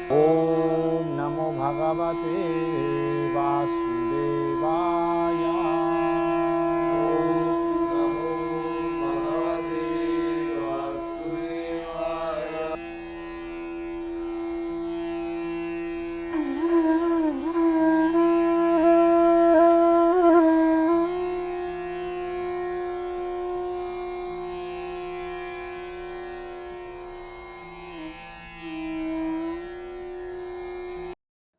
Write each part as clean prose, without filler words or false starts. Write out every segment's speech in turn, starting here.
Om Namo Bhagavate Vasudevaya. Om Namo Bhagavate Vasudevaya.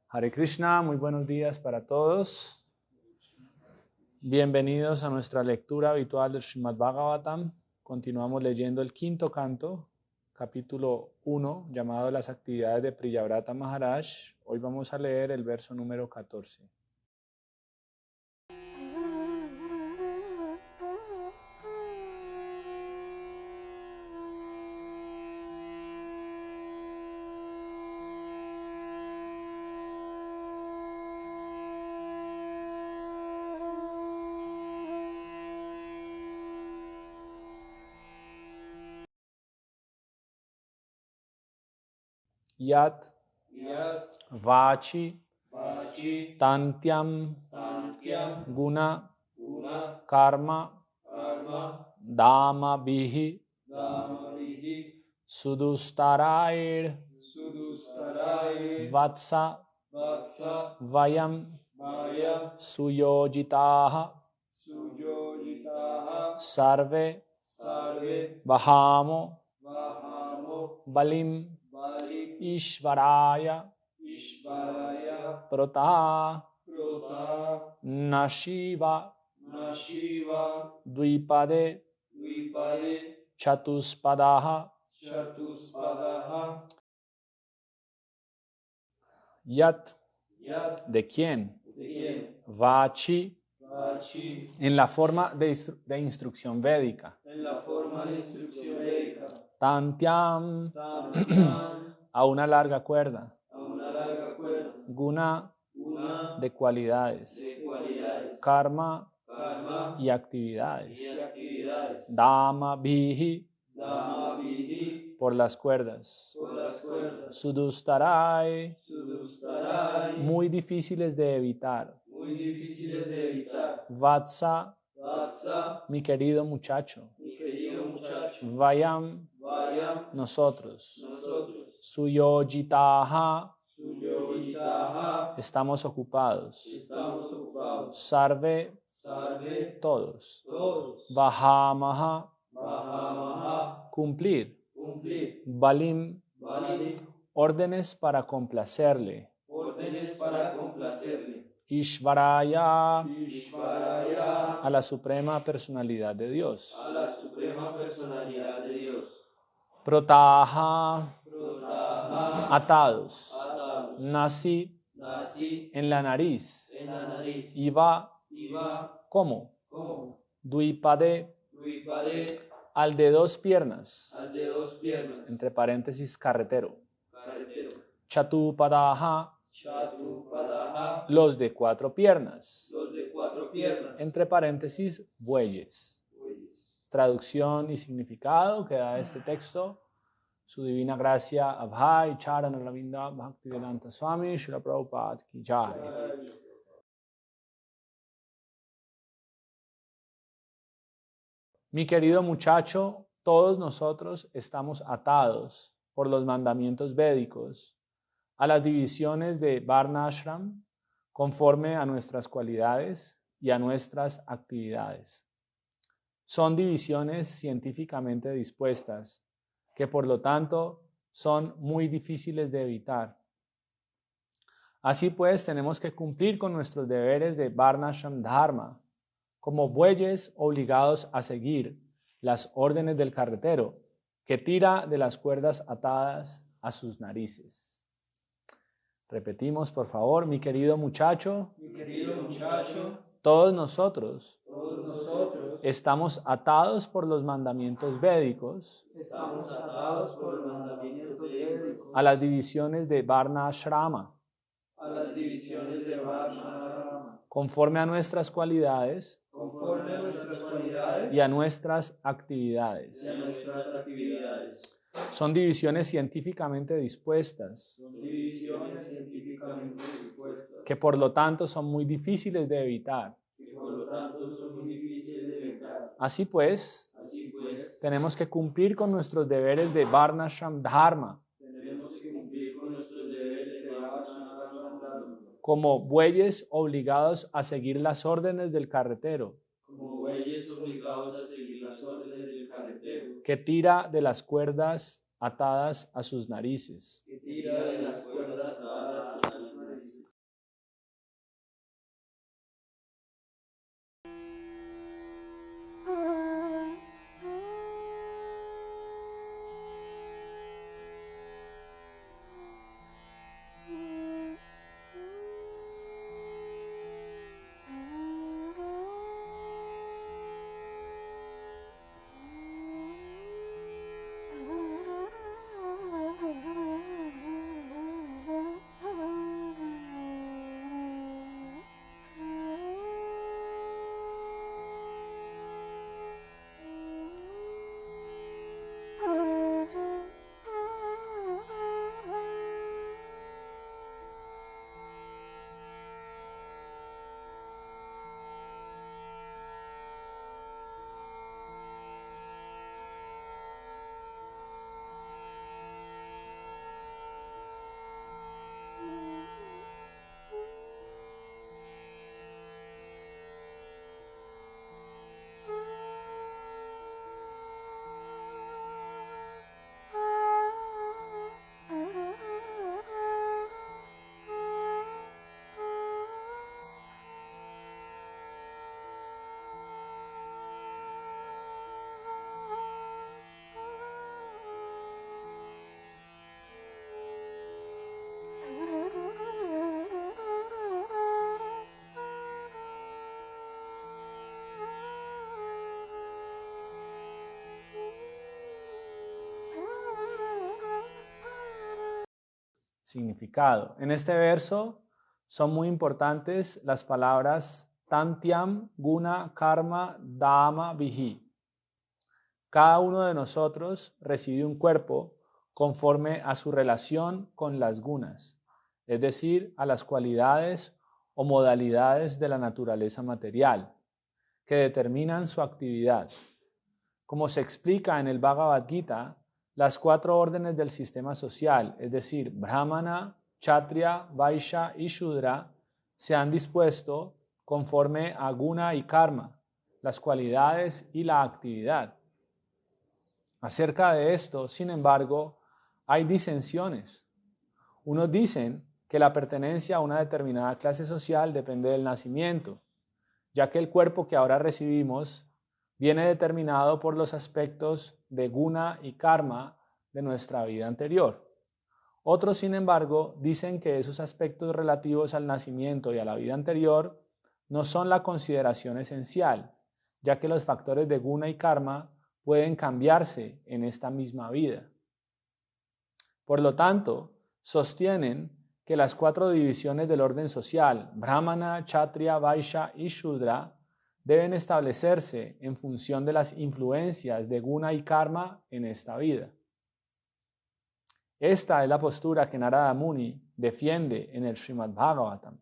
Hare Krishna, muy buenos días para todos. Bienvenidos a nuestra lectura habitual del Srimad Bhagavatam. Continuamos leyendo el quinto canto, capítulo 1, llamado Las actividades de Priyavrata Maharaj. Hoy vamos a leer el verso número 14. Yat Vachi Tantyam Guna Karma Dama Bihi Sudustarair Vatsa Vayam Suyojitaha Sarve Vahamo Balim Ishvaraya Prota Nashiva Dvipade Chatuspadaha. Yat, ¿de quién? Vachi, en la forma de instrucción védica. Tantyam, a una larga cuerda. Guna, de cualidades. Karma, y actividades. Dama, Bihi, por las cuerdas. Sudustarai, muy difíciles de evitar. Vatsa, mi querido muchacho. Vayam, nosotros. Suyojitaha, estamos ocupados. Sarve, todos. Vahamaha, cumplir. Balim, órdenes para complacerle. Ishvaraya, a la suprema personalidad de Dios. Protaha, atados. Nasi, en la nariz. Iva, ¿cómo? Dvipade, al de dos piernas. Entre paréntesis, carretero. Chatupadaha, los de cuatro piernas. Entre paréntesis, bueyes. Traducción y significado que da este texto. Su divina gracia Abhay Charana Ravinda Bhaktivedanta Swami Srila Prabhupada Ki Jai. Mi querido muchacho, todos nosotros estamos atados por los mandamientos védicos a las divisiones de Varna Ashram conforme a nuestras cualidades y a nuestras actividades. Son divisiones científicamente dispuestas que por lo tanto son muy difíciles de evitar. Así pues, tenemos que cumplir con nuestros deberes de Varnashram Dharma, como bueyes obligados a seguir las órdenes del carretero, que tira de las cuerdas atadas a sus narices. Repetimos, por favor, mi querido muchacho, todos nosotros estamos atados por los mandamientos védicos a las divisiones de Varna Ashrama, conforme a nuestras cualidades y a nuestras actividades. Son divisiones científicamente dispuestas, Son divisiones científicamente dispuestas, que por lo tanto son muy difíciles de evitar. que por lo tanto son muy difíciles de evitar. Así pues, Así pues, tenemos que cumplir con nuestros deberes de Varnashram Dharma, tenemos que cumplir con nuestros deberes de Varnashram Dharma, como bueyes obligados a seguir las órdenes del carretero, como bueyes obligados a seguir las órdenes del carretero, que tira de las cuerdas atadas a sus narices. que tira de las cuerdas atadas a sus narices. Significado. En este verso son muy importantes las palabras Tantyam, Guna, Karma, Dhamma, Vihi. Cada uno de nosotros recibe un cuerpo conforme a su relación con las gunas, es decir, a las cualidades o modalidades de la naturaleza material, que determinan su actividad. Como se explica en el Bhagavad Gita, las 4 órdenes del sistema social, es decir, Brahmana, Kshatriya, Vaishya y Shudra, se han dispuesto conforme a Guna y Karma, las cualidades y la actividad. Acerca de esto, sin embargo, hay disensiones. Unos dicen que la pertenencia a una determinada clase social depende del nacimiento, ya que el cuerpo que ahora recibimos viene determinado por los aspectos de guna y karma de nuestra vida anterior. Otros, sin embargo, dicen que esos aspectos relativos al nacimiento y a la vida anterior no son la consideración esencial, ya que los factores de guna y karma pueden cambiarse en esta misma vida. Por lo tanto, sostienen que las 4 divisiones del orden social, Brahmana, Kshatriya, Vaishya y Shudra, deben establecerse en función de las influencias de guna y karma en esta vida. Esta es la postura que Narada Muni defiende en el Srimad Bhagavatam.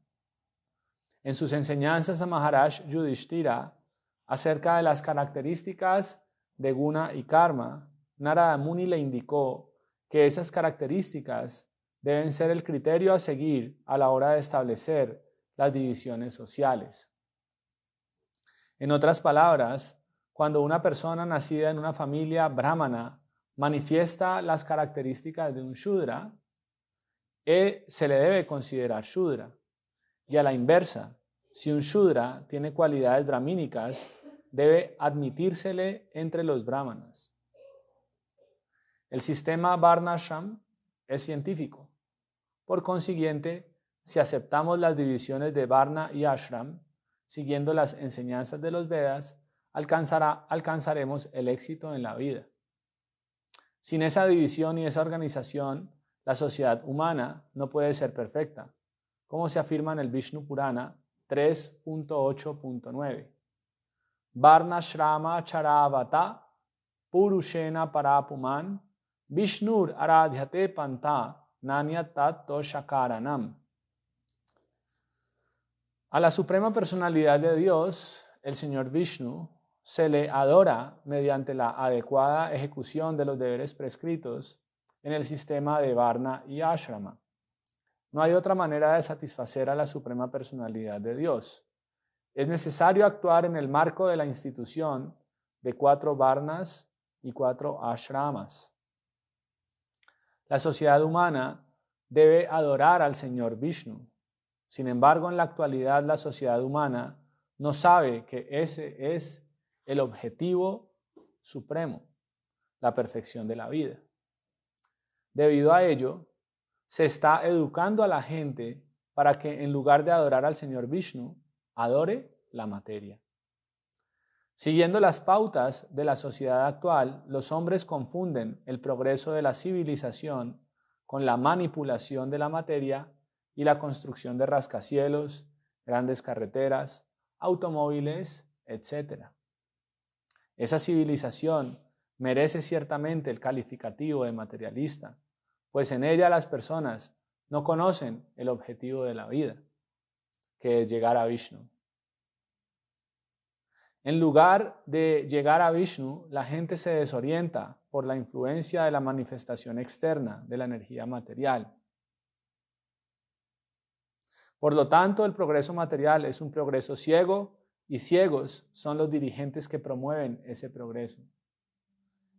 En sus enseñanzas a Maharaj Yudhishthira acerca de las características de guna y karma, Narada Muni le indicó que esas características deben ser el criterio a seguir a la hora de establecer las divisiones sociales. En otras palabras, cuando una persona nacida en una familia brahmana manifiesta las características de un shudra, se le debe considerar shudra. Y a la inversa, si un shudra tiene cualidades brahmínicas, debe admitírsele entre los brahmanas. El sistema Varnashram es científico. Por consiguiente, si aceptamos las divisiones de Varna y Ashram, siguiendo las enseñanzas de los Vedas, alcanzaremos el éxito en la vida. Sin esa división y esa organización, la sociedad humana no puede ser perfecta, como se afirma en el Vishnu Purana 3.8.9. Varna Shrama Charavata Purushena Parapuman Vishnur aradhyate panta nanyat toshakaranam. A la Suprema Personalidad de Dios, el Señor Vishnu, se le adora mediante la adecuada ejecución de los deberes prescritos en el sistema de Varna y Ashrama. No hay otra manera de satisfacer a la Suprema Personalidad de Dios. Es necesario actuar en el marco de la institución de 4 Varnas y 4 Ashramas. La sociedad humana debe adorar al Señor Vishnu. Sin embargo, en la actualidad la sociedad humana no sabe que ese es el objetivo supremo, la perfección de la vida. Debido a ello, se está educando a la gente para que en lugar de adorar al Señor Vishnu, adore la materia. Siguiendo las pautas de la sociedad actual, los hombres confunden el progreso de la civilización con la manipulación de la materia y la construcción de rascacielos, grandes carreteras, automóviles, etc. Esa civilización merece ciertamente el calificativo de materialista, pues en ella las personas no conocen el objetivo de la vida, que es llegar a Vishnu. En lugar de llegar a Vishnu, la gente se desorienta por la influencia de la manifestación externa de la energía material. Por lo tanto, el progreso material es un progreso ciego y ciegos son los dirigentes que promueven ese progreso.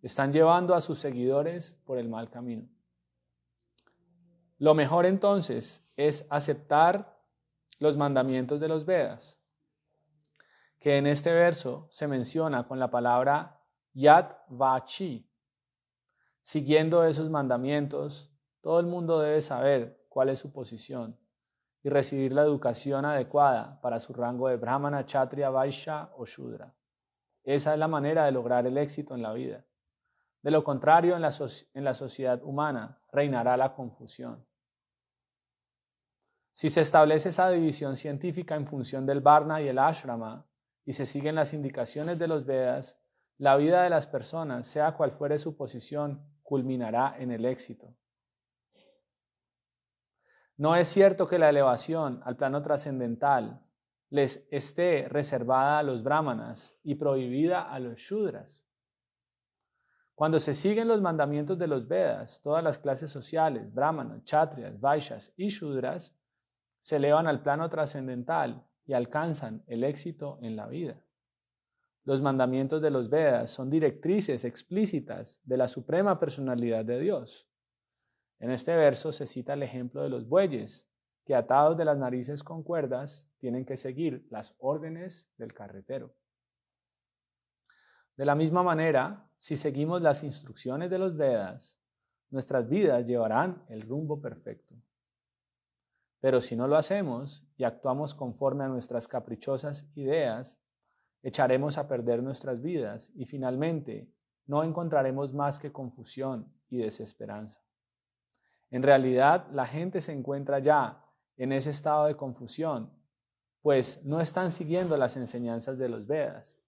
Están llevando a sus seguidores por el mal camino. Lo mejor entonces es aceptar los mandamientos de los Vedas, que en este verso se menciona con la palabra Yad Vachi. Siguiendo esos mandamientos, todo el mundo debe saber cuál es su posición y recibir la educación adecuada para su rango de Brahmana, Kshatriya, Vaishya o Shudra. Esa es la manera de lograr el éxito en la vida. De lo contrario, en la sociedad humana reinará la confusión. Si se establece esa división científica en función del Varna y el Ashrama y se siguen las indicaciones de los Vedas, la vida de las personas, sea cual fuere su posición, culminará en el éxito. No es cierto que la elevación al plano trascendental les esté reservada a los brahmanas y prohibida a los shudras. Cuando se siguen los mandamientos de los Vedas, todas las clases sociales, brahmanas, kshatriyas, vaishyas y shudras, se elevan al plano trascendental y alcanzan el éxito en la vida. Los mandamientos de los Vedas son directrices explícitas de la Suprema Personalidad de Dios. En este verso se cita el ejemplo de los bueyes, que atados de las narices con cuerdas, tienen que seguir las órdenes del carretero. De la misma manera, si seguimos las instrucciones de los Vedas, nuestras vidas llevarán el rumbo perfecto. Pero si no lo hacemos y actuamos conforme a nuestras caprichosas ideas, echaremos a perder nuestras vidas y finalmente no encontraremos más que confusión y desesperanza. En realidad, la gente se encuentra ya en ese estado de confusión, pues no están siguiendo las enseñanzas de los Vedas.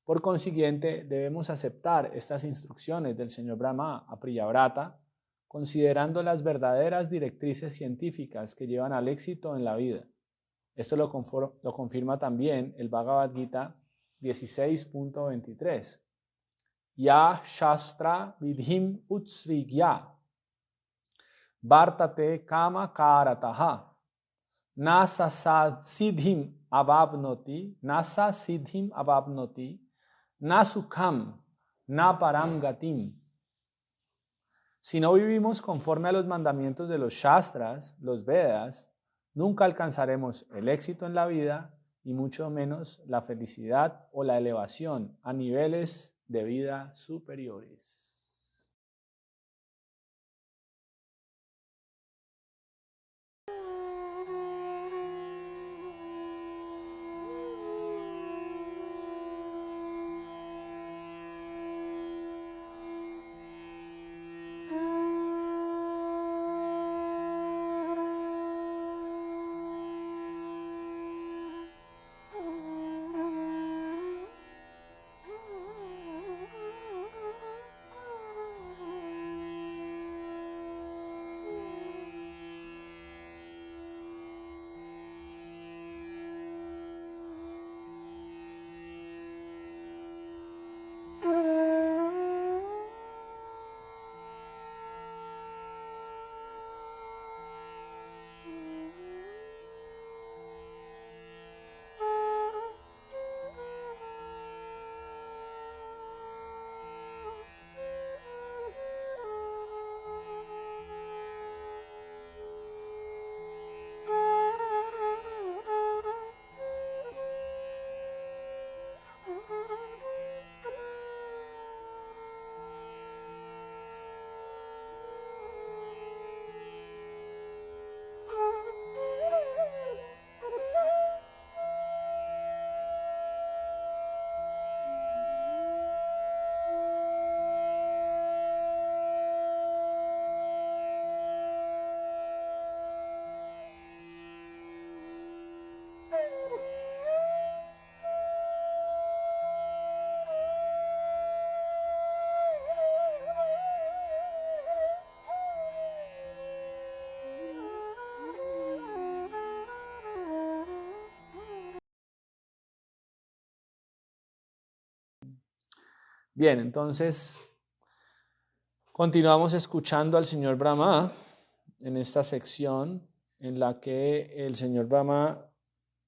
Por consiguiente, debemos aceptar estas instrucciones del señor Brahma a Priyavrata, considerando las verdaderas directrices científicas que llevan al éxito en la vida. Esto lo confirma también el Bhagavad Gita 16.23. Ya Shastra Vidhim Utsrigya Vartate Kama Karataha Nasa Siddhim Abhabnoti Nasukham Naparam Gatim. Si no vivimos conforme a los mandamientos de los Shastras, los Vedas, nunca alcanzaremos el éxito en la vida y mucho menos la felicidad o la elevación a niveles de vida superiores. Bien, entonces continuamos escuchando al señor Brahma en esta sección en la que el señor Brahma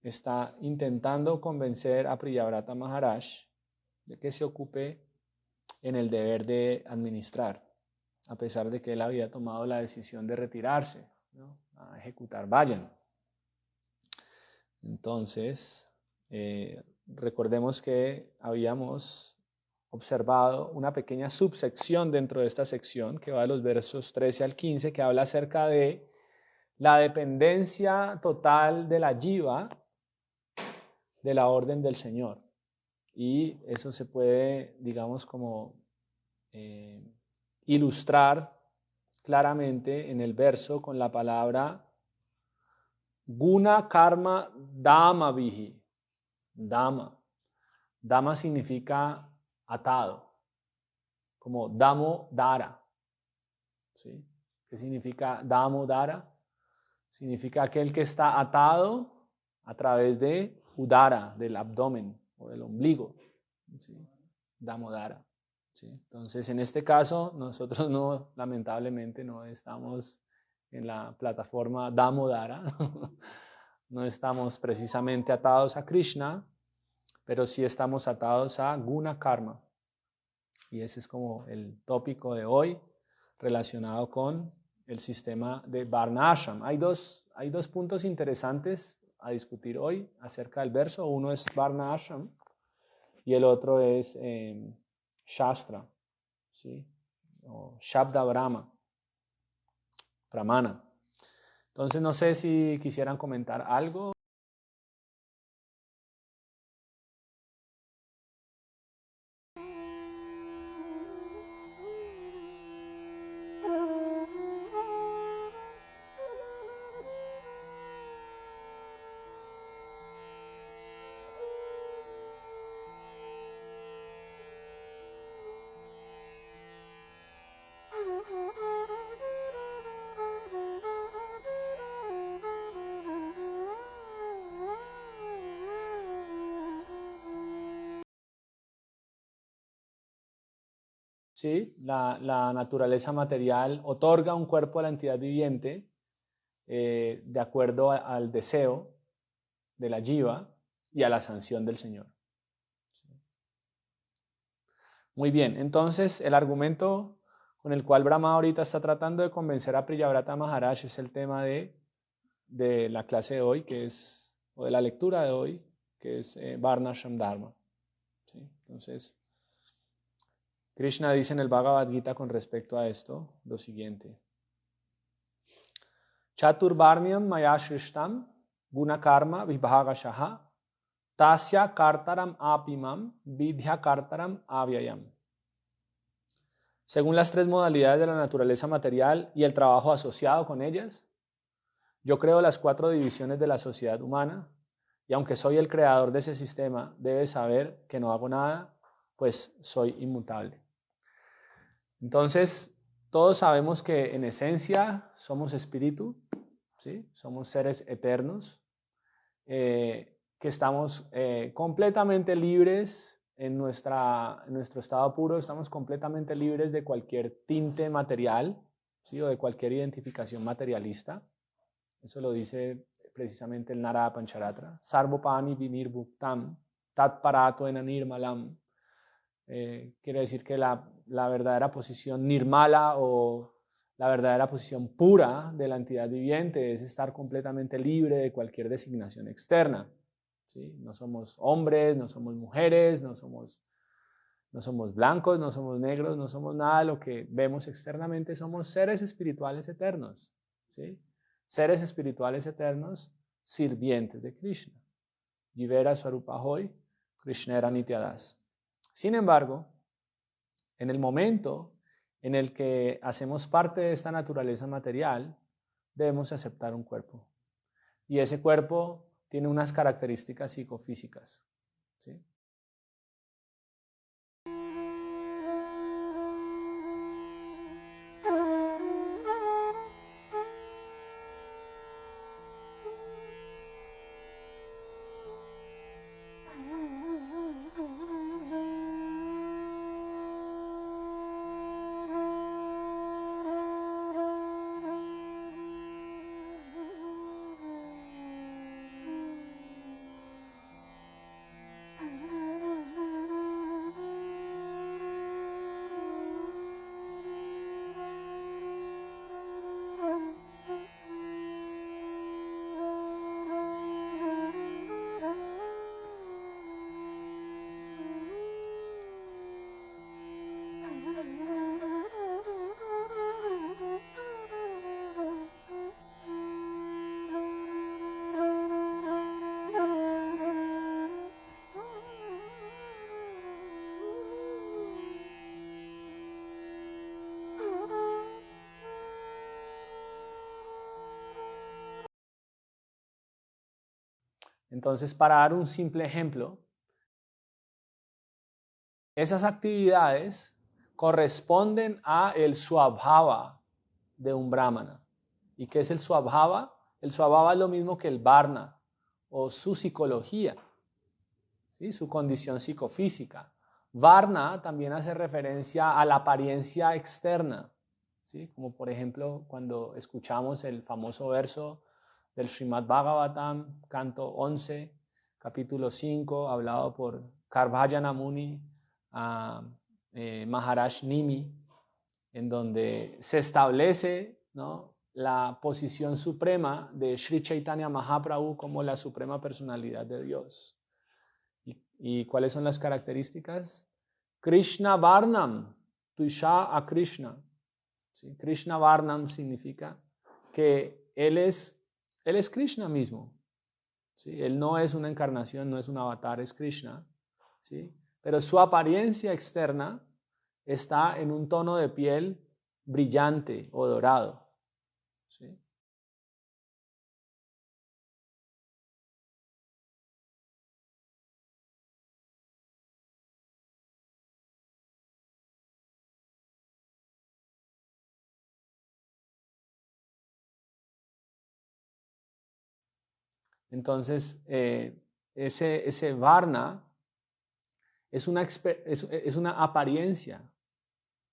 está intentando convencer a Priyavrata Maharaj de que se ocupe en el deber de administrar, a pesar de que él había tomado la decisión de retirarse, ¿no?, a ejecutar vayan. Entonces, recordemos que habíamos observado una pequeña subsección dentro de esta sección que va de los versos 13 al 15, que habla acerca de la dependencia total de la jiva de la orden del Señor. Y eso se puede, digamos, como ilustrar claramente en el verso con la palabra Guna Karma Dama Vihi. Dama. Dama significa atado, como Damo Dara. ¿Sí? ¿Qué significa Damo Dara? Significa aquel que está atado a través de Udara, del abdomen o del ombligo. ¿Sí? Damodara. ¿Sí? Entonces, en este caso, nosotros no, lamentablemente, no estamos en la plataforma Damodara. No estamos precisamente atados a Krishna, pero sí estamos atados a Guna Karma. Y ese es como el tópico de hoy relacionado con el sistema de Varna Ashram. Hay dos puntos interesantes a discutir hoy acerca del verso. Uno es Varna Ashram y el otro es Shastra, ¿sí? O Shabda Brahma, Pramana. Entonces no sé si quisieran comentar algo. ¿Sí? La naturaleza material otorga un cuerpo a la entidad viviente de acuerdo al deseo de la jiva y a la sanción del Señor. ¿Sí? Muy bien, entonces el argumento con el cual Brahma ahorita está tratando de convencer a Priyavrata Maharaj es el tema de la clase de hoy, que es, o de la lectura de hoy, que es Varnashram Dharma. ¿Sí? Entonces, Krishna dice en el Bhagavad Gita con respecto a esto lo siguiente. Chaturvarnyam maya shrishtam guna karma vibhagashaha tasya kartaram apimam vidya kartaram avyayam. Según las tres modalidades de la naturaleza material y el trabajo asociado con ellas, yo creo las cuatro divisiones de la sociedad humana y aunque soy el creador de ese sistema, debes saber que no hago nada, pues soy inmutable. Entonces, todos sabemos que en esencia somos espíritu, ¿sí? Somos seres eternos, que estamos completamente libres en nuestro estado puro, estamos completamente libres de cualquier tinte material, ¿sí? O de cualquier identificación materialista. Eso lo dice precisamente el Narada Pancharatra. Sarvopani vinir bhuktam tat parato enanirmalam. Quiere decir que la verdadera posición nirmala o la verdadera posición pura de la entidad viviente es estar completamente libre de cualquier designación externa. ¿Sí? No somos hombres, no somos mujeres, no somos blancos, no somos negros, no somos nada de lo que vemos externamente, somos seres espirituales eternos. ¿Sí? Seres espirituales eternos sirvientes de Krishna. Jivera Swarupahoy, Krishnera Nityadas. Sin embargo, en el momento en el que hacemos parte de esta naturaleza material, debemos aceptar un cuerpo. Y ese cuerpo tiene unas características psicofísicas. ¿Sí? Entonces, para dar un simple ejemplo, esas actividades corresponden a el swabhava de un brahmana. ¿Y qué es el swabhava? El swabhava es lo mismo que el varna o su psicología, ¿sí? Su condición psicofísica. Varna también hace referencia a la apariencia externa, ¿sí? Como por ejemplo cuando escuchamos el famoso verso del Srimad Bhagavatam, canto 11, capítulo 5, hablado por Karvajana Muni a Maharaj Nimi, en donde se establece, ¿no?, la posición suprema de Sri Chaitanya Mahaprabhu como la suprema personalidad de Dios. ¿Y cuáles son las características? Krishna Varnam, Tuisha a Krishna. ¿Sí? Krishna Varnam significa que Él es Krishna mismo. ¿Sí? Él no es una encarnación, no es un avatar, es Krishna. ¿Sí? Pero su apariencia externa está en un tono de piel brillante o dorado. ¿Sí? Entonces, ese Varna es una apariencia.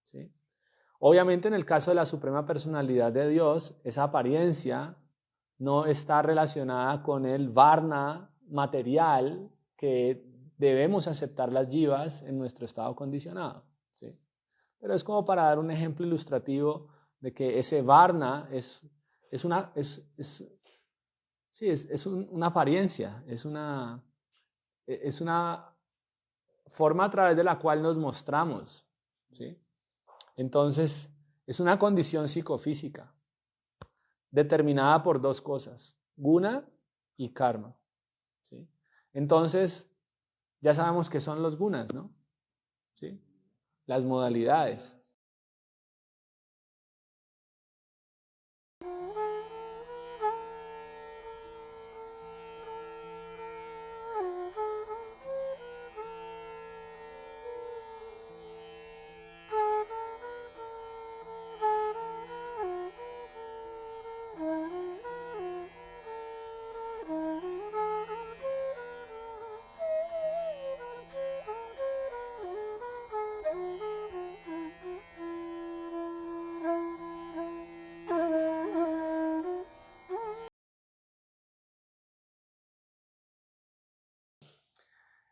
¿Sí? Obviamente, en el caso de la Suprema Personalidad de Dios, esa apariencia no está relacionada con el Varna material que debemos aceptar las jivas en nuestro estado condicionado. ¿Sí? Pero es como para dar un ejemplo ilustrativo de que ese Varna es una apariencia, es una forma a través de la cual nos mostramos. ¿Sí? Entonces, es una condición psicofísica determinada por dos cosas, guna y karma. ¿Sí? Entonces, ya sabemos qué son los gunas, ¿no? ¿Sí? Las modalidades.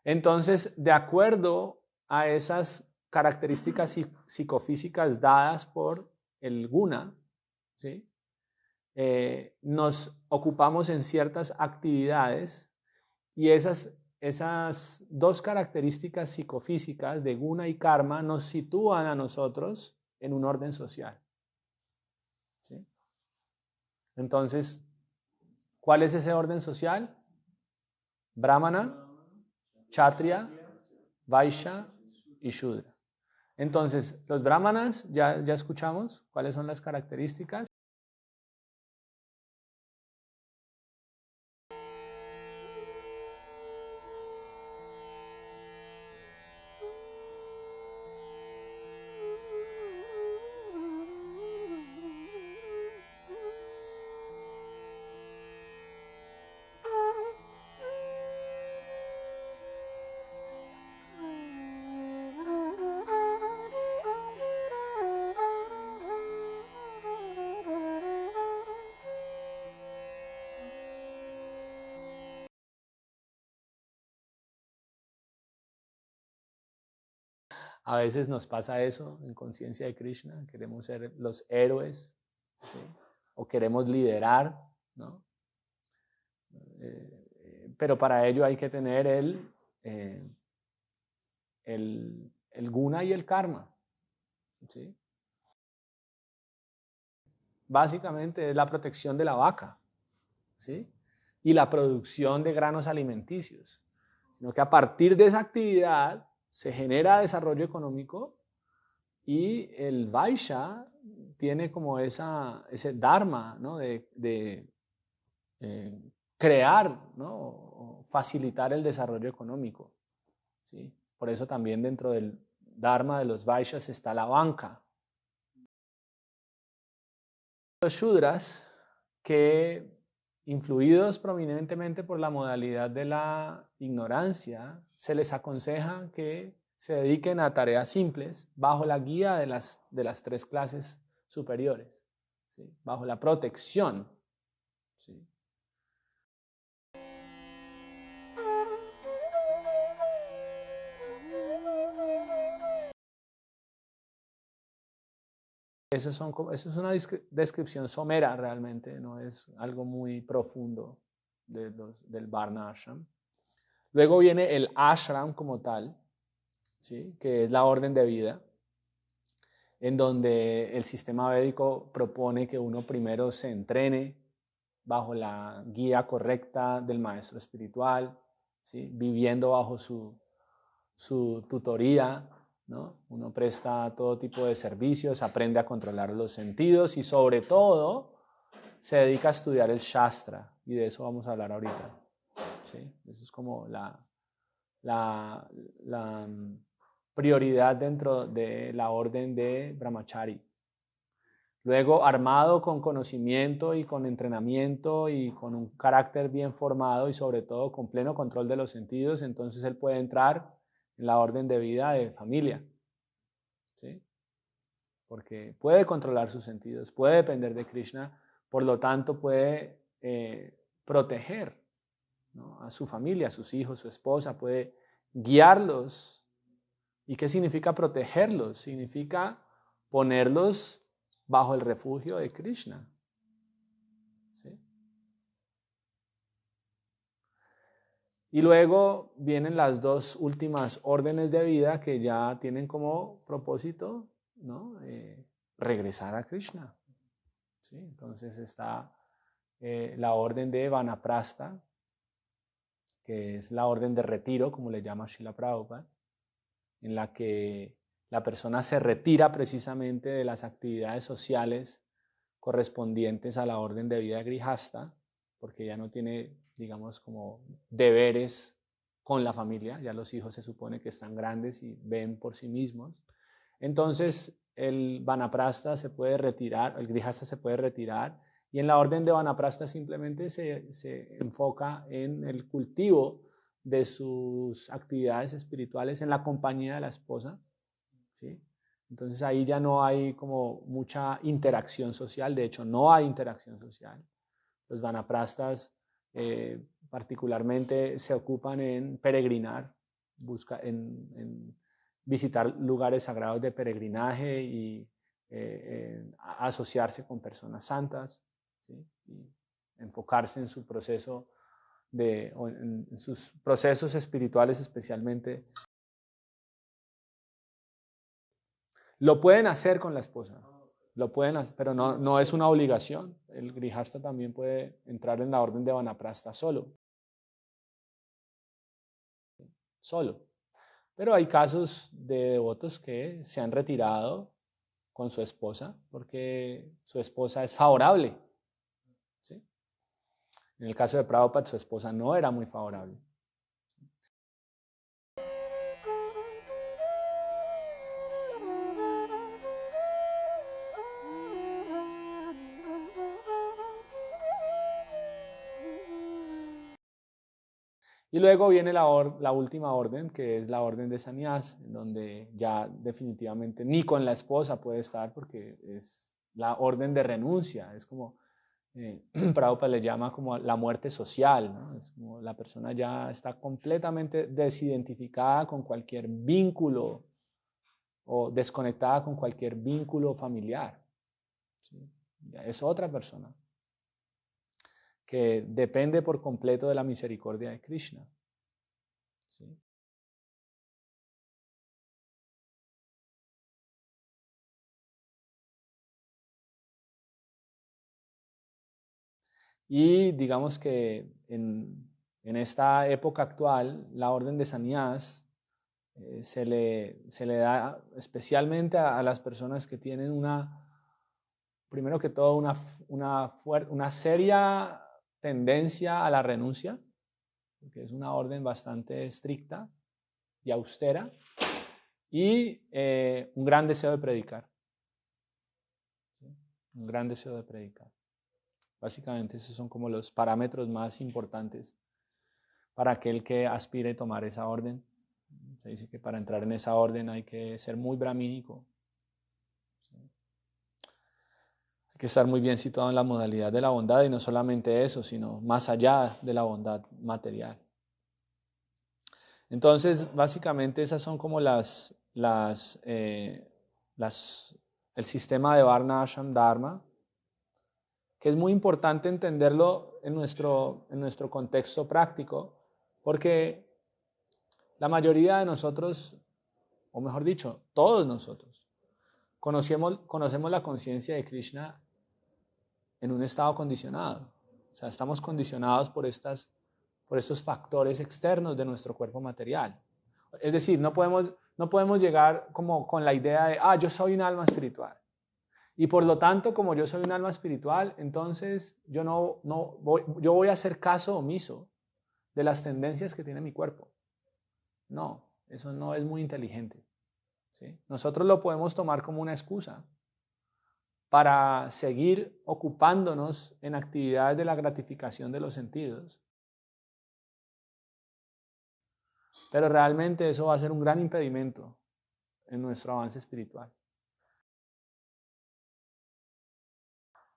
Entonces, de acuerdo a esas características psicofísicas dadas por el guna, ¿sí? Nos ocupamos en ciertas actividades y esas dos características psicofísicas de guna y karma nos sitúan a nosotros en un orden social. ¿Sí? Entonces, ¿cuál es ese orden social? Brahmana, Kshatriya, Vaishya y Shudra. Entonces, los brahmanas, ya escuchamos cuáles son las características. A veces nos pasa eso en conciencia de Krishna, queremos ser los héroes, ¿sí? O queremos liderar, ¿no? Pero para ello hay que tener el guna y el karma, ¿sí? Básicamente es la protección de la vaca, ¿sí? Y la producción de granos alimenticios, sino que a partir de esa actividad se genera desarrollo económico y el Vaishya tiene como ese dharma, ¿no? de crear, ¿no? O facilitar el desarrollo económico, ¿sí? Por eso también dentro del Dharma de los Vaishyas está la banca. Los Shudras, que influidos prominentemente por la modalidad de la ignorancia, se les aconseja que se dediquen a tareas simples bajo la guía de las tres clases superiores, ¿sí? Bajo la protección, ¿sí? Eso es una descripción somera realmente, no es algo muy profundo del Varna Ashram. Luego viene el ashram como tal, ¿sí? Que es la orden de vida, en donde el sistema védico propone que uno primero se entrene bajo la guía correcta del maestro espiritual, ¿sí? Viviendo bajo su tutoría, ¿no? Uno presta todo tipo de servicios, aprende a controlar los sentidos y sobre todo se dedica a estudiar el Shastra, y de eso vamos a hablar ahorita, ¿sí? Eso es como la prioridad dentro de la orden de Brahmachari. Luego, armado con conocimiento y con entrenamiento y con un carácter bien formado y sobre todo con pleno control de los sentidos, entonces él puede entrar en la orden de vida de familia, ¿sí? Porque puede controlar sus sentidos, puede depender de Krishna, por lo tanto puede proteger, ¿no? A su familia, a sus hijos, su esposa, puede guiarlos. ¿Y qué significa protegerlos? Significa ponerlos bajo el refugio de Krishna, ¿sí? Y luego vienen las dos últimas órdenes de vida que ya tienen como propósito, ¿no? Regresar a Krishna, ¿sí? Entonces está la orden de Vanaprastha, que es la orden de retiro, como le llama Srila Prabhupada, en la que la persona se retira precisamente de las actividades sociales correspondientes a la orden de vida grihasta, porque ya no tiene, digamos, como deberes con la familia, ya los hijos se supone que están grandes y ven por sí mismos. Entonces el vanaprastha se puede retirar, el grihasta se puede retirar, y en la orden de vanaprastha simplemente se enfoca en el cultivo de sus actividades espirituales en la compañía de la esposa, ¿sí? Entonces ahí ya no hay como mucha interacción social, de hecho no hay interacción social. Los vanaprastas particularmente se ocupan en peregrinar, en visitar lugares sagrados de peregrinaje y asociarse con personas santas, ¿sí? Y enfocarse en su proceso en sus procesos espirituales especialmente. Lo pueden hacer con la esposa, lo pueden hacer, pero no es una obligación. El grihasta también puede entrar en la orden de vanaprastha solo. Pero hay casos de devotos que se han retirado con su esposa porque su esposa es favorable, ¿sí? En el caso de Prabhupada, su esposa no era muy favorable. Y luego viene la última orden, que es la orden de sannyas, donde ya definitivamente ni con la esposa puede estar porque es la orden de renuncia. Es como, Prabhupada le llama como la muerte social, ¿no? Es como la persona ya está completamente desidentificada con cualquier vínculo o desconectada con cualquier vínculo familiar, ¿sí? Ya es otra persona que depende por completo de la misericordia de Krishna, ¿sí? Y digamos que en esta época actual, la orden de sannyas se le da especialmente a las personas que tienen primero que todo, una seria tendencia a la renuncia, porque es una orden bastante estricta y austera, y un gran deseo de predicar. ¿Sí? Un gran deseo de predicar. Básicamente esos son como los parámetros más importantes para aquel que aspire a tomar esa orden. Se dice que para entrar en esa orden hay que ser muy brahmínico. ¿Sí? Hay que estar muy bien situado en la modalidad de la bondad, y no solamente eso, sino más allá de la bondad material. Entonces, básicamente esas son como el sistema de Varna Ashram Dharma, que es muy importante entenderlo en nuestro contexto práctico, porque la mayoría de nosotros, o mejor dicho, todos nosotros, conocemos la conciencia de Krishna en un estado condicionado. O sea, estamos condicionados por estos factores externos de nuestro cuerpo material. Es decir, no podemos llegar como con la idea de, yo soy un alma espiritual. Y por lo tanto, como yo soy un alma espiritual, entonces yo voy a hacer caso omiso de las tendencias que tiene mi cuerpo. No, eso no es muy inteligente. ¿Sí? Nosotros lo podemos tomar como una excusa para seguir ocupándonos en actividades de la gratificación de los sentidos. Pero realmente eso va a ser un gran impedimento en nuestro avance espiritual.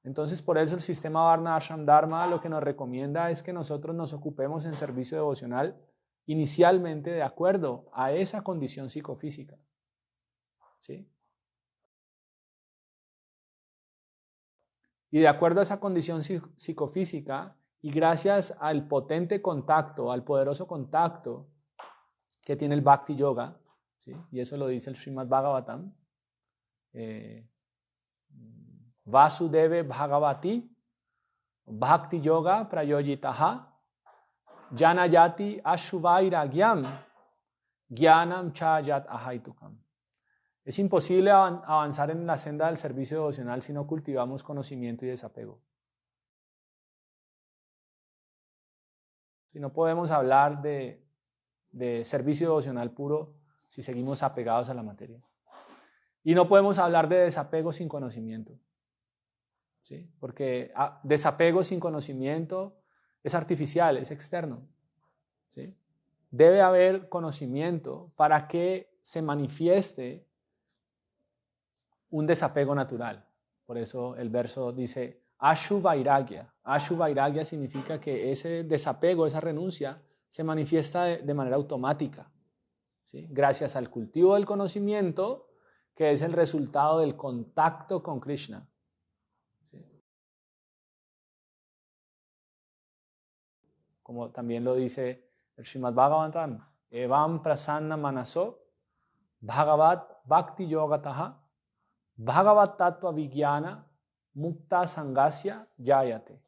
Entonces, por eso el sistema Varna Ashram Dharma lo que nos recomienda es que nosotros nos ocupemos en servicio devocional inicialmente de acuerdo a esa condición psicofísica. ¿Sí? Y de acuerdo a esa condición psicofísica, y gracias al potente contacto, al poderoso contacto que tiene el Bhakti Yoga, ¿sí? Y eso lo dice el Srimad Bhagavatam, Vasudeve Bhagavati Bhakti Yoga Prayojitaha Janayati Ashuvairagyam Gyanam Chayat Ahaitukam. Es imposible avanzar en la senda del servicio devocional si no cultivamos conocimiento y desapego. Si no podemos hablar de servicio devocional puro si seguimos apegados a la materia. Y no podemos hablar de desapego sin conocimiento. ¿Sí? Porque desapego sin conocimiento es artificial, es externo. ¿Sí? Debe haber conocimiento para que se manifieste un desapego natural. Por eso el verso dice Ashu Vairagya. Ashu Vairagya significa que ese desapego, esa renuncia, se manifiesta de manera automática. ¿Sí? Gracias al cultivo del conocimiento, que es el resultado del contacto con Krishna. ¿Sí? Como también lo dice el Srimad Bhagavatam, Evam prasanna manaso bhagavat bhakti yogataha bhagavat tattva vigyana mukta sangasya yayate.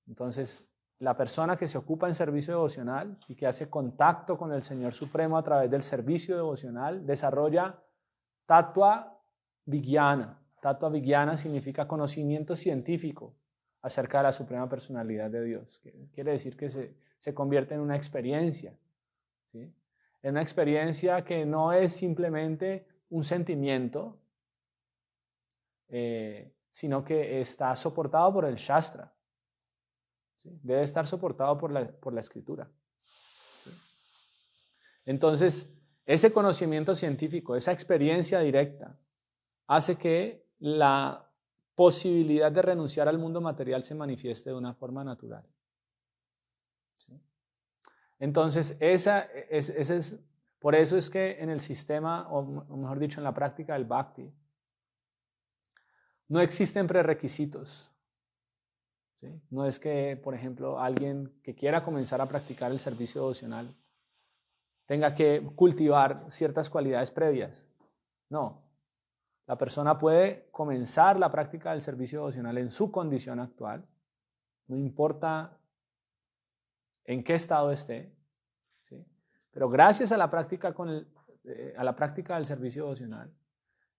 Entonces, la persona que se ocupa en servicio devocional y que hace contacto con el Señor Supremo a través del servicio devocional desarrolla tattva vigyana. Tattva vigyana significa conocimiento científico acerca de la Suprema Personalidad de Dios. Quiere decir que se convierte en una experiencia. ¿Sí? En una experiencia que no es simplemente un sentimiento, sino que está soportado por el Shastra. ¿Sí? Debe estar soportado por la escritura. ¿Sí? Entonces, ese conocimiento científico, esa experiencia directa, hace que la posibilidad de renunciar al mundo material se manifieste de una forma natural. ¿Sí? Entonces, por eso es que en el sistema, o mejor dicho, en la práctica del Bhakti, no existen prerequisitos. ¿Sí? No es que, por ejemplo, alguien que quiera comenzar a practicar el servicio devocional tenga que cultivar ciertas cualidades previas. No. La persona puede comenzar la práctica del servicio devocional en su condición actual, no importa en qué estado esté, ¿sí? Pero gracias a la práctica del servicio devocional,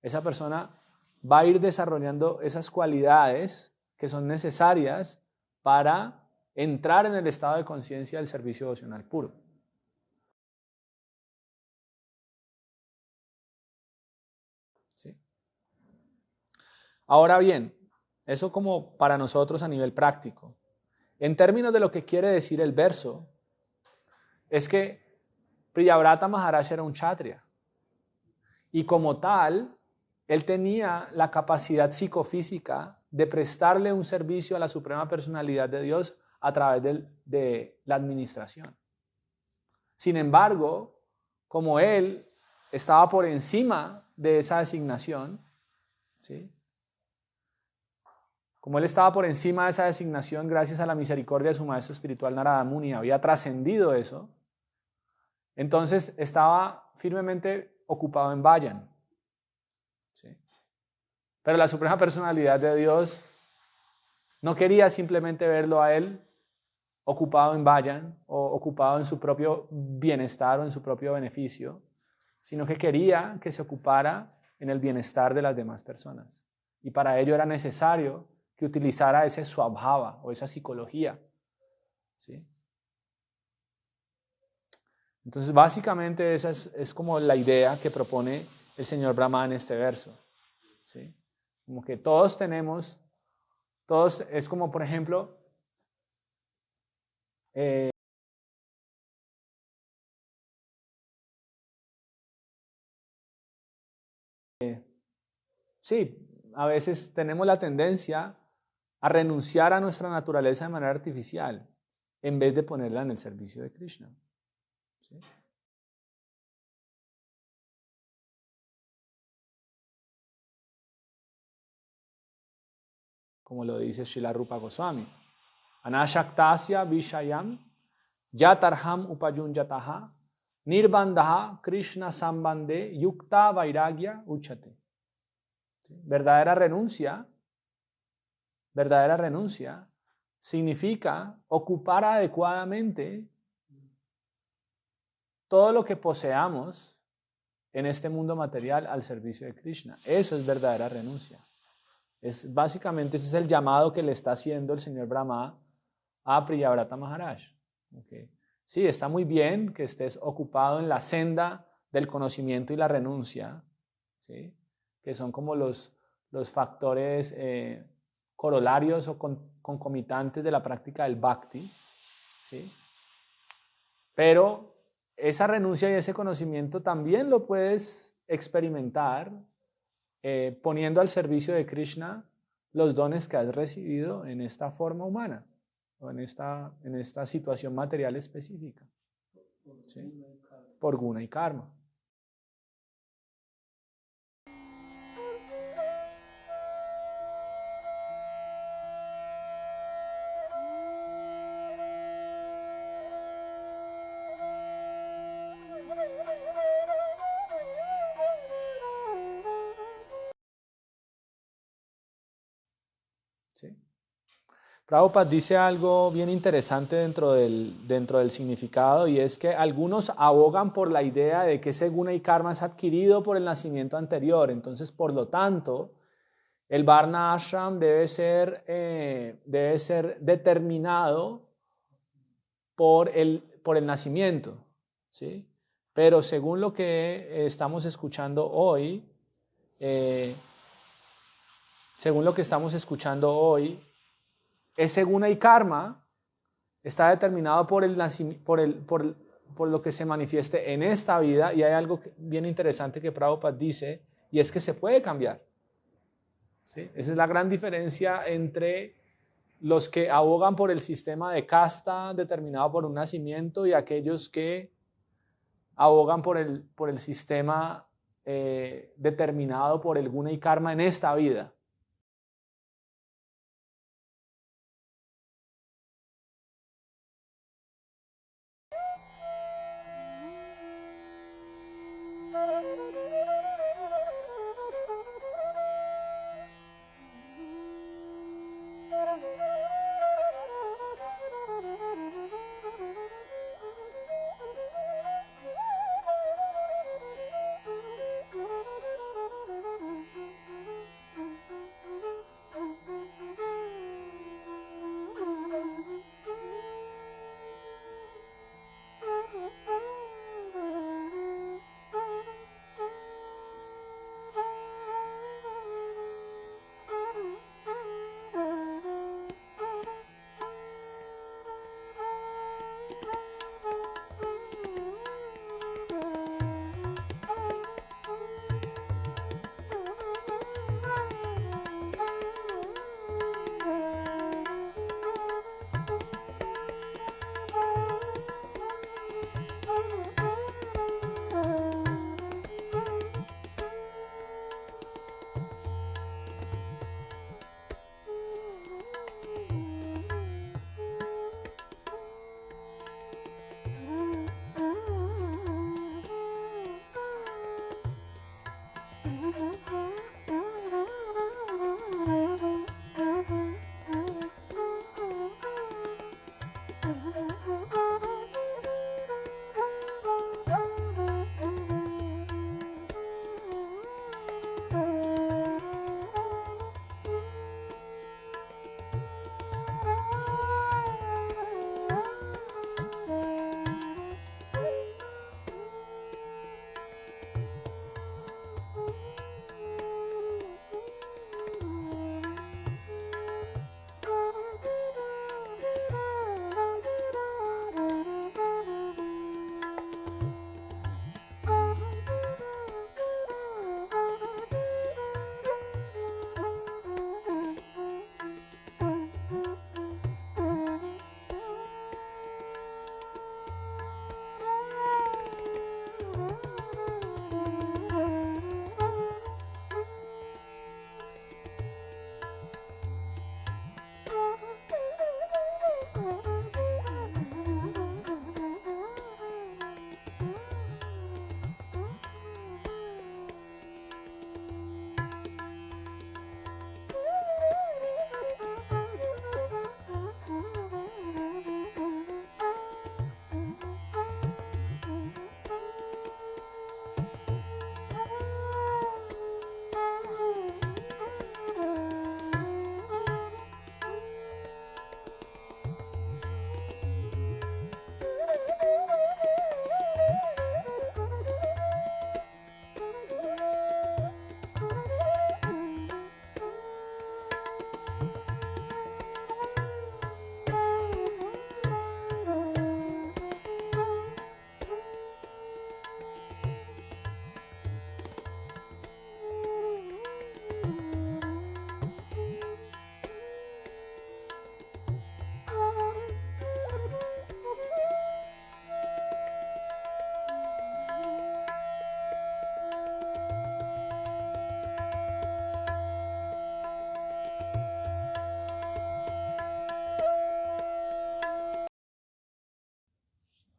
esa persona va a ir desarrollando esas cualidades que son necesarias para entrar en el estado de conciencia del servicio devocional puro. ¿Sí? Ahora bien, eso como para nosotros a nivel práctico. En términos de lo que quiere decir el verso, es que Priyavrata Maharaj era un kshatriya. Y como tal, él tenía la capacidad psicofísica de prestarle un servicio a la Suprema Personalidad de Dios a través de la administración. Sin embargo, como él estaba por encima de esa designación, ¿sí? Como él estaba por encima de esa designación gracias a la misericordia de su maestro espiritual Narada Muni, había trascendido eso, entonces estaba firmemente ocupado en Vayan. ¿Sí? Pero la Suprema Personalidad de Dios no quería simplemente verlo a él ocupado en Vayan o ocupado en su propio bienestar o en su propio beneficio, sino que quería que se ocupara en el bienestar de las demás personas. Y para ello era necesario que utilizara ese swabhava o esa psicología. ¿Sí? Entonces, básicamente esa es como la idea que propone el señor Brahma en este verso. ¿Sí? Como que todos tenemos, todos, es como por ejemplo, sí, a veces tenemos la tendencia a renunciar a nuestra naturaleza de manera artificial en vez de ponerla en el servicio de Krishna. ¿Sí? Como lo dice Srila Rupa Goswami. Anashaktasya vishayam yatarham upayunjataha nirbandha Krishna sambande yukta vairagya uchate. ¿Sí? Verdadera renuncia significa ocupar adecuadamente todo lo que poseamos en este mundo material al servicio de Krishna. Eso es verdadera renuncia. Básicamente ese es el llamado que le está haciendo el señor Brahma a Priyavrata Maharaj. Okay. Sí, está muy bien que estés ocupado en la senda del conocimiento y la renuncia, ¿sí? Que son como los factores corolarios o concomitantes de la práctica del bhakti, ¿sí? Pero esa renuncia y ese conocimiento también lo puedes experimentar poniendo al servicio de Krishna los dones que has recibido en esta forma humana o en esta situación material específica. ¿Sí? Por guna y karma. ¿Sí? Prabhupada dice algo bien interesante dentro del significado, y es que algunos abogan por la idea de que ese guna y karma es adquirido por el nacimiento anterior. Entonces, por lo tanto, el Varna Ashram debe ser determinado por el nacimiento, ¿sí? Pero según lo que estamos escuchando hoy, ese guna y karma está determinado por lo que se manifieste en esta vida, y hay algo bien interesante que Prabhupada dice, y es que se puede cambiar. ¿Sí? Esa es la gran diferencia entre los que abogan por el sistema de casta determinado por un nacimiento y aquellos que abogan por el sistema determinado por el guna y karma en esta vida.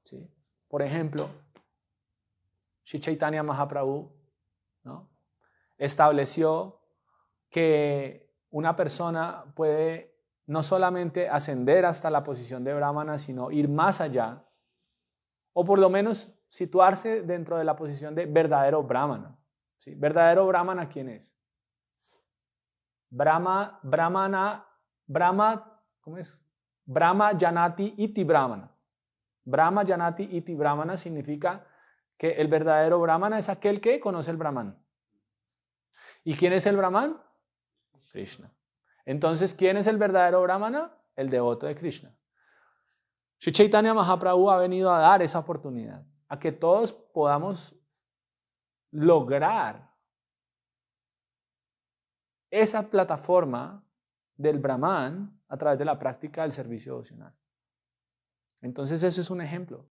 ¿sí? Por ejemplo, Sri Chaitanya Mahaprabhu, ¿no?, estableció que una persona puede no solamente ascender hasta la posición de brahmana, sino ir más allá, o por lo menos situarse dentro de la posición de verdadero brahmana, ¿sí? ¿Verdadero brahmana quién es? Brahma, ¿cómo es? Brahma Janati Iti Brahmana. Brahma Janati Iti Brahmana significa que el verdadero brahmana es aquel que conoce el Brahman. ¿Y quién es el Brahman? Krishna. Entonces, ¿quién es el verdadero brahmana? El devoto de Krishna. Sri Chaitanya Mahaprabhu ha venido a dar esa oportunidad, a que todos podamos lograr esa plataforma del Brahman a través de la práctica del servicio devocional. Entonces, ese es un ejemplo.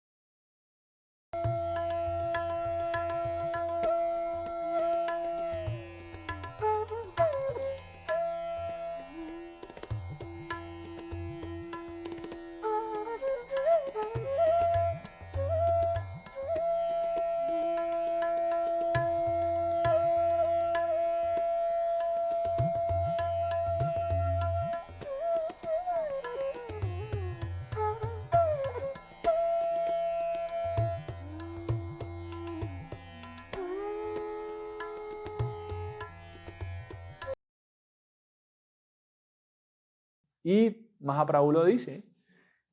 Y Mahaprabhu lo dice: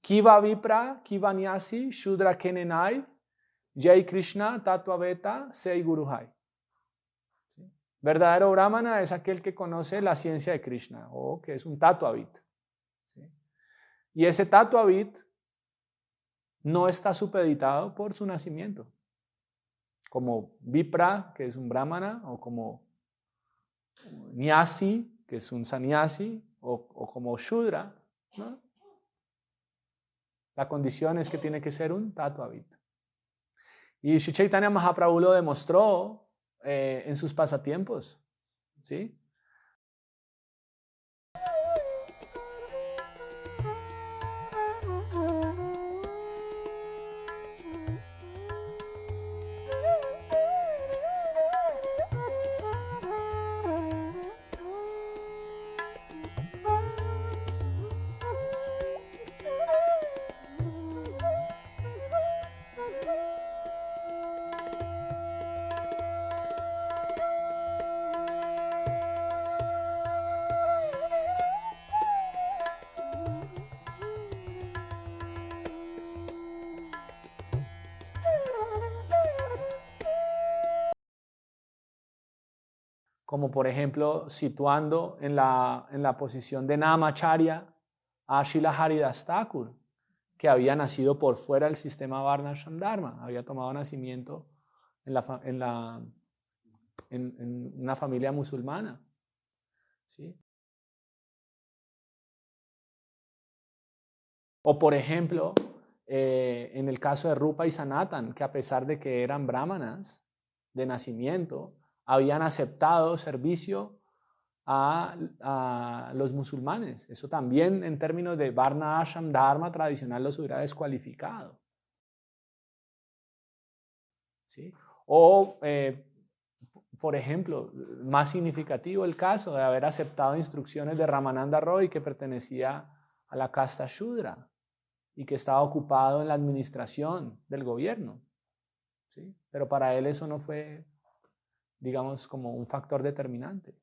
Kiva Vipra, Kiva Nyasi, Shudra Kenenai, Jai Krishna, Tatvaveta, Sei Guruhai. ¿Sí? Verdadero brahmana es aquel que conoce la ciencia de Krishna, o que es un Tatvavit. ¿Sí? Y ese Tatvavit no está supeditado por su nacimiento, como Vipra, que es un brahmana, o como Nyasi, que es un sannyasi, o como Shudra, ¿no? La condición es que tiene que ser un Tatvavit. Y Sri Chaitanya Mahaprabhu lo demostró en sus pasatiempos, ¿sí? Como por ejemplo situando en la posición de Namacharya a Srila Haridas Thakur, que había nacido por fuera del sistema Varnashram Dharma, había tomado nacimiento en una familia musulmana, ¿sí? O por ejemplo, en el caso de Rupa y Sanatan, que a pesar de que eran brahmanas de nacimiento, habían aceptado servicio a los musulmanes. Eso también en términos de Varna Ashram Dharma tradicional los hubiera descualificado. ¿Sí? O, por ejemplo, más significativo el caso de haber aceptado instrucciones de Ramananda Roy, que pertenecía a la casta Shudra y que estaba ocupado en la administración del gobierno. ¿Sí? Pero para él eso no fue, digamos, como un factor determinante.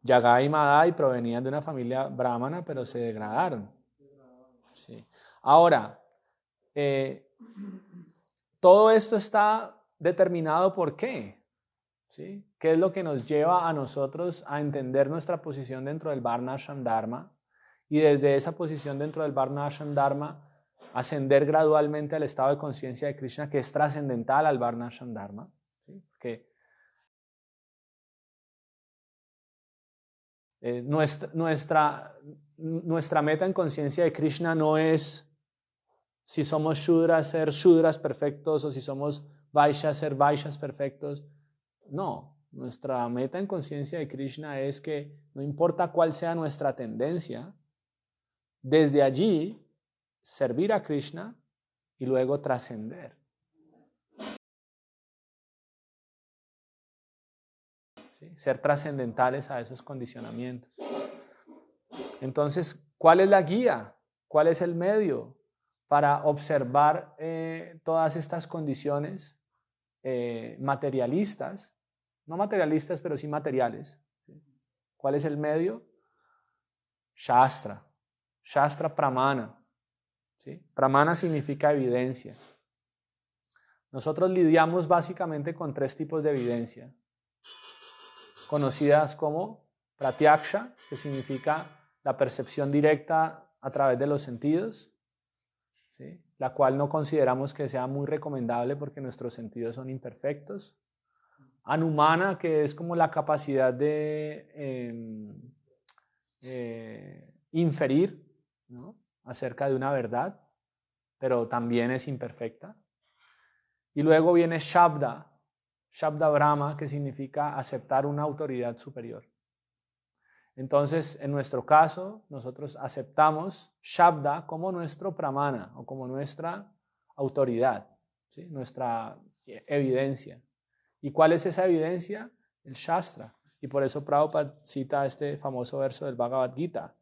Yagai y Madai provenían de una familia brahmana, pero se degradaron. Sí. Ahora, todo esto está determinado por qué. ¿Sí? ¿Qué es lo que nos lleva a nosotros a entender nuestra posición dentro del Varnashram Dharma? Y desde esa posición dentro del Varnashram Dharma, ascender gradualmente al estado de conciencia de Krishna, que es trascendental al Varnashram Dharma. ¿Sí? Que nuestra meta en conciencia de Krishna no es si somos Shudras, ser Shudras perfectos, o si somos Vaishyas, ser Vaishyas perfectos. No, nuestra meta en conciencia de Krishna es que no importa cuál sea nuestra tendencia, desde allí servir a Krishna y luego trascender. ¿Sí? Ser trascendentales a esos condicionamientos. Entonces, ¿cuál es la guía? ¿Cuál es el medio para observar todas estas condiciones materialistas? No materialistas, pero sí materiales. ¿Sí? ¿Cuál es el medio? Shastra. Shastra Pramana. ¿Sí? Pramana significa evidencia. Nosotros lidiamos básicamente con 3 tipos de evidencia, conocidas como Pratyaksha, que significa la percepción directa a través de los sentidos, ¿sí? La cual no consideramos que sea muy recomendable porque nuestros sentidos son imperfectos. Anumana, que es como la capacidad de inferir, ¿no?, acerca de una verdad, pero también es imperfecta. Y luego viene Shabda, Shabda Brahma, que significa aceptar una autoridad superior. Entonces, en nuestro caso, nosotros aceptamos Shabda como nuestro pramana o como nuestra autoridad, ¿sí?, nuestra evidencia. ¿Y cuál es esa evidencia? El Shastra. Y por eso Prabhupada cita este famoso verso del Bhagavad Gita.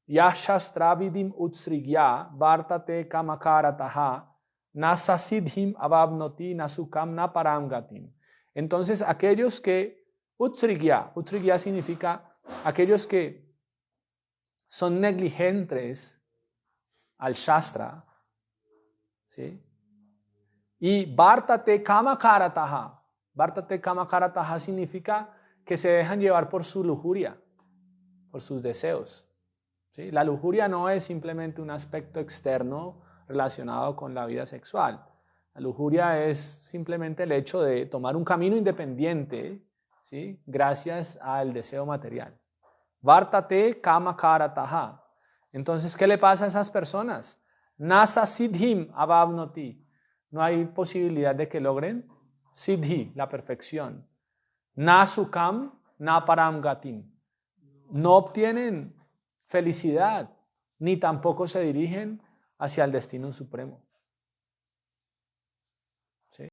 Ya shastravidim utsrigya vartate kamakarataha nasasidhim avabnoti nasukam naparamgatim. Entonces, aquellos que utsrigya significa aquellos que son negligentes al Shastra, ¿sí? Y Vartate Kamakarataha. Vartate Kamakarataha significa que se dejan llevar por su lujuria, por sus deseos, ¿sí? La lujuria no es simplemente un aspecto externo relacionado con la vida sexual. La lujuria es simplemente el hecho de tomar un camino independiente, ¿sí? Gracias al deseo material. Vartate kama karataha. Entonces, ¿qué le pasa a esas personas? Nasa siddhim avavnoti. No hay posibilidad de que logren siddhi, la perfección. Na sukam, na param gatim. No obtienen felicidad, ni tampoco se dirigen hacia el destino supremo. ¿Sí?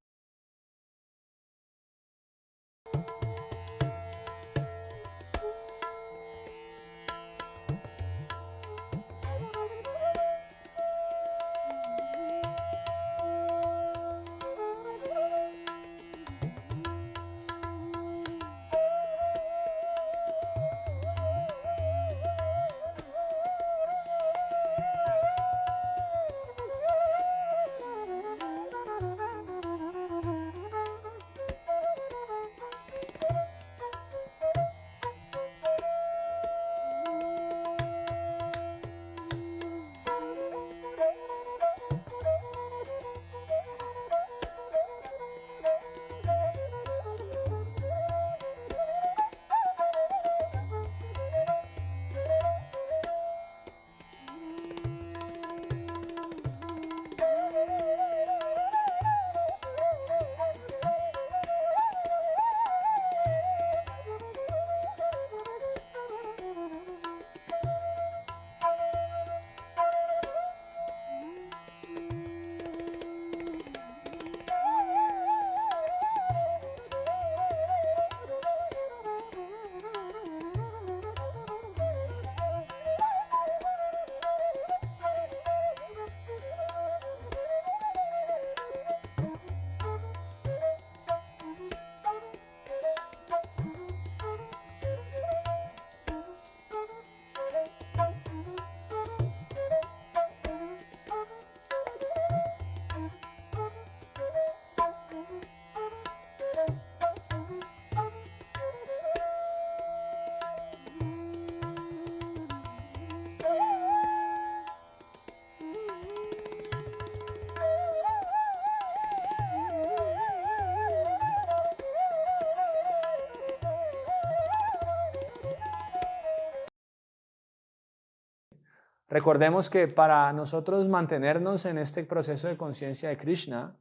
Recordemos que para nosotros mantenernos en este proceso de conciencia de Krishna,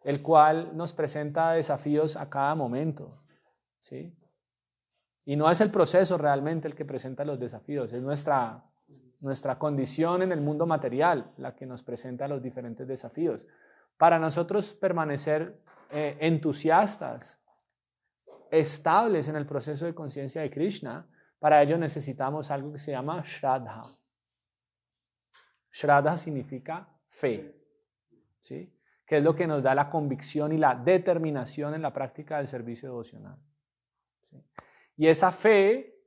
el cual nos presenta desafíos a cada momento, ¿sí? Y no es el proceso realmente el que presenta los desafíos, es nuestra condición en el mundo material la que nos presenta los diferentes desafíos. Para nosotros permanecer entusiastas, estables en el proceso de conciencia de Krishna, para ello necesitamos algo que se llama Shraddha. Shraddha significa fe, ¿sí? Que es lo que nos da la convicción y la determinación en la práctica del servicio devocional, ¿sí? Y esa fe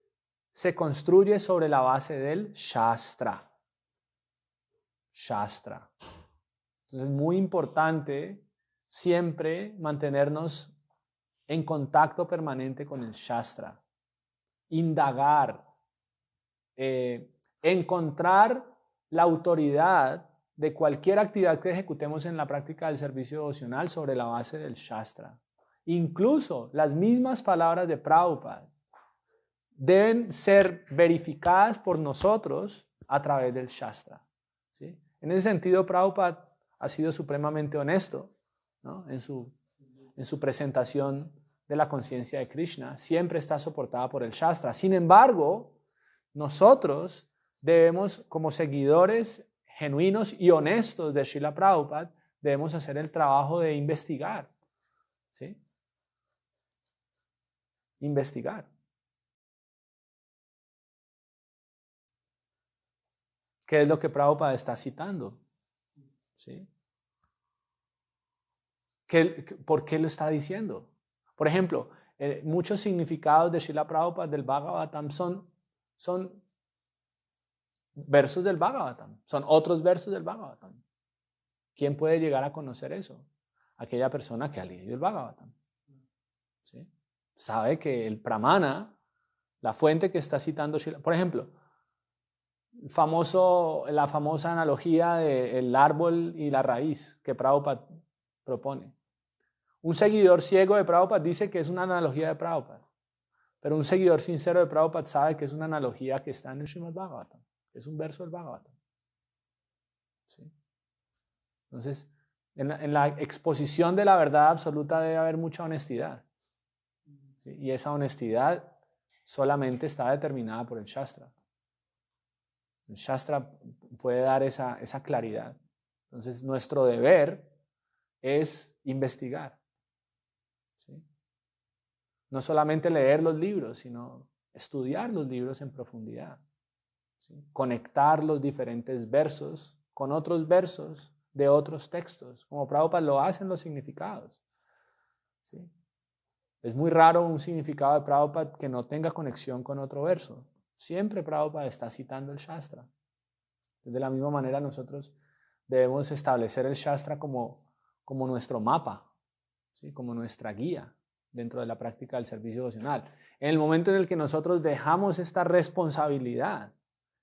se construye sobre la base del Shastra. Shastra. Entonces es muy importante siempre mantenernos en contacto permanente con el Shastra, indagar, encontrar la autoridad de cualquier actividad que ejecutemos en la práctica del servicio devocional sobre la base del Shastra. Incluso las mismas palabras de Prabhupada deben ser verificadas por nosotros a través del Shastra, ¿sí? En ese sentido, Prabhupada ha sido supremamente honesto, ¿no? En su presentación de la conciencia de Krishna. Siempre está soportada por el Shastra. Sin embargo, nosotros debemos, como seguidores genuinos y honestos de Srila Prabhupada, debemos hacer el trabajo de investigar, ¿sí? Investigar. ¿Qué es lo que Prabhupada está citando? ¿Sí? ¿Por qué lo está diciendo? Por ejemplo, muchos significados de Srila Prabhupada del Bhagavatam son versos del Bhagavatam, son otros versos del Bhagavatam. ¿Quién puede llegar a conocer eso? Aquella persona que ha leído el Bhagavatam, ¿sí? Sabe que el Pramana, la fuente que está citando Srila, por ejemplo, la famosa analogía del árbol y la raíz que Prabhupada propone. Un seguidor ciego de Prabhupada dice que es una analogía de Prabhupada, pero un seguidor sincero de Prabhupada sabe que es una analogía que está en el Srimad Bhagavatam, que es un verso del Bhagavatam. ¿Sí? Entonces, en la exposición de la verdad absoluta debe haber mucha honestidad. ¿Sí? Y esa honestidad solamente está determinada por el Shastra. El Shastra puede dar esa claridad. Entonces, nuestro deber es investigar. ¿Sí? No solamente leer los libros, sino estudiar los libros en profundidad. ¿Sí? Conectar los diferentes versos con otros versos de otros textos, como Prabhupada lo hace en los significados. ¿Sí? Es muy raro un significado de Prabhupada que no tenga conexión con otro verso. Siempre Prabhupada está citando el Shastra. De la misma manera nosotros debemos establecer el Shastra como nuestro mapa, ¿sí? Como nuestra guía dentro de la práctica del servicio devocional. En el momento en el que nosotros dejamos esta responsabilidad,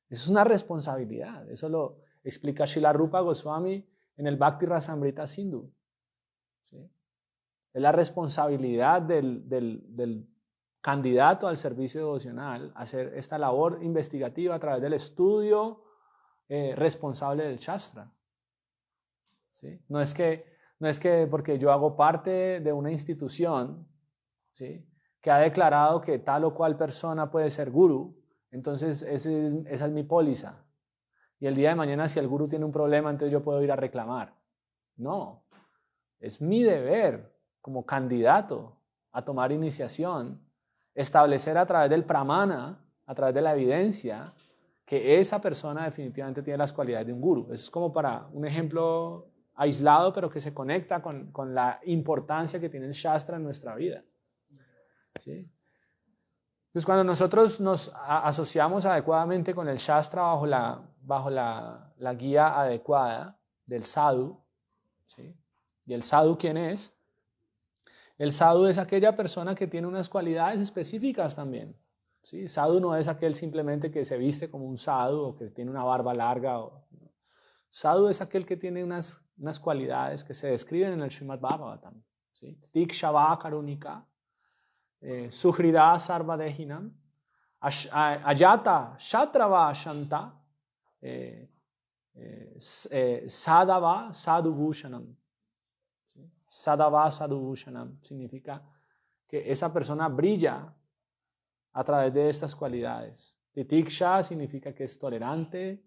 eso es una responsabilidad, eso lo explica Srila Rupa Goswami en el Bhakti Rasamrita Sindhu. ¿Sí? Es la responsabilidad del candidato al servicio devocional hacer esta labor investigativa a través del estudio responsable del Shastra. ¿Sí? No es que porque yo hago parte de una institución, ¿sí?, que ha declarado que tal o cual persona puede ser gurú, entonces esa es mi póliza. Y el día de mañana si el gurú tiene un problema, entonces yo puedo ir a reclamar. No, es mi deber como candidato a tomar iniciación, establecer a través del pramana, a través de la evidencia, que esa persona definitivamente tiene las cualidades de un gurú. Eso es como para un ejemplo aislado, pero que se conecta con la importancia que tiene el Shastra en nuestra vida. ¿Sí? Entonces, cuando nosotros nos asociamos adecuadamente con el Shastra bajo la guía adecuada del sadhu, ¿sí? ¿Y el sadhu quién es? El sadhu es aquella persona que tiene unas cualidades específicas también. ¿Sí? Sadhu no es aquel simplemente que se viste como un sadhu o que tiene una barba larga. Sadhu es aquel que tiene unas cualidades que se describen en el Srimad Bhagavatam. ¿Sí? Tikshava karunika, suhrida sarvadehinam, ayata shatrava shanta, sadava sadhubhushanam. ¿Sí? Sadava sadhubhushanam significa que esa persona brilla a través de estas cualidades. Titiksha significa que es tolerante,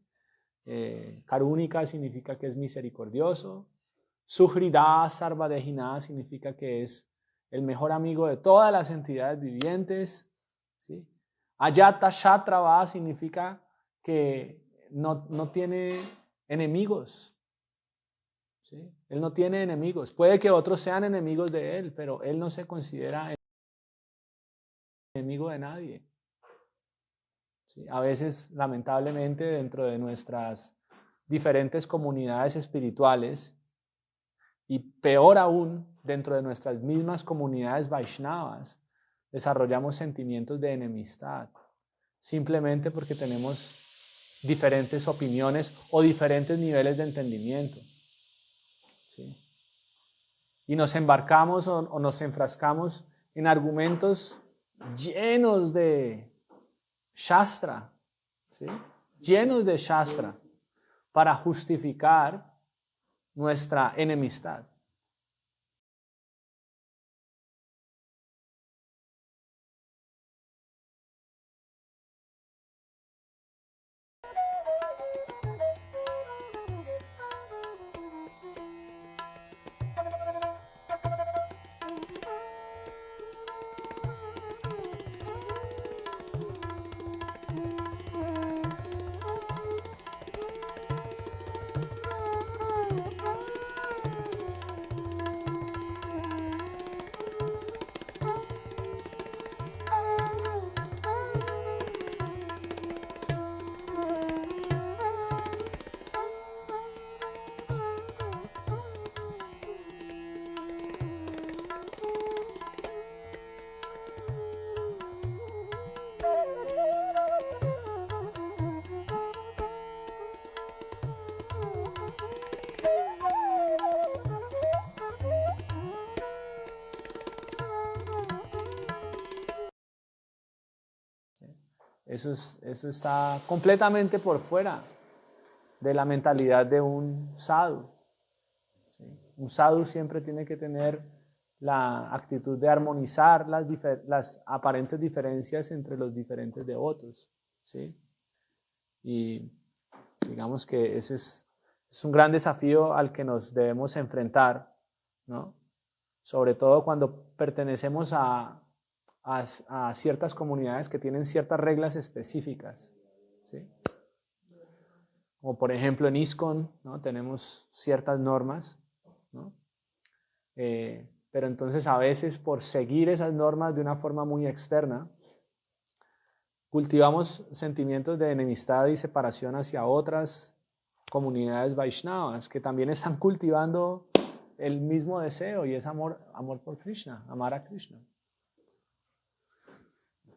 Karúnica significa que es misericordioso, Suhrida Sarvadehina significa que es el mejor amigo de todas las entidades vivientes, ¿sí? Ayata Shatrava significa que no tiene enemigos, ¿sí? Él no tiene enemigos. Puede que otros sean enemigos de él, pero él no se considera enemigo de nadie. ¿Sí? A veces, lamentablemente, dentro de nuestras diferentes comunidades espirituales, y peor aún, dentro de nuestras mismas comunidades Vaishnavas, desarrollamos sentimientos de enemistad, simplemente porque tenemos diferentes opiniones o diferentes niveles de entendimiento. ¿Sí? Y nos embarcamos o nos enfrascamos en argumentos llenos de Shastra, ¿sí? Llenos de Shastra, para justificar nuestra enemistad. Eso está completamente por fuera de la mentalidad de un sadhu. ¿Sí? Un sadhu siempre tiene que tener la actitud de armonizar las aparentes diferencias entre los diferentes devotos. ¿Sí? Y digamos que ese es un gran desafío al que nos debemos enfrentar, ¿no? Sobre todo cuando pertenecemos a ciertas comunidades que tienen ciertas reglas específicas. ¿Sí? Como por ejemplo en ISKCON, ¿no? Tenemos ciertas normas, ¿no? Pero entonces a veces por seguir esas normas de una forma muy externa, cultivamos sentimientos de enemistad y separación hacia otras comunidades Vaishnavas que también están cultivando el mismo deseo y es amor por Krishna, amar a Krishna.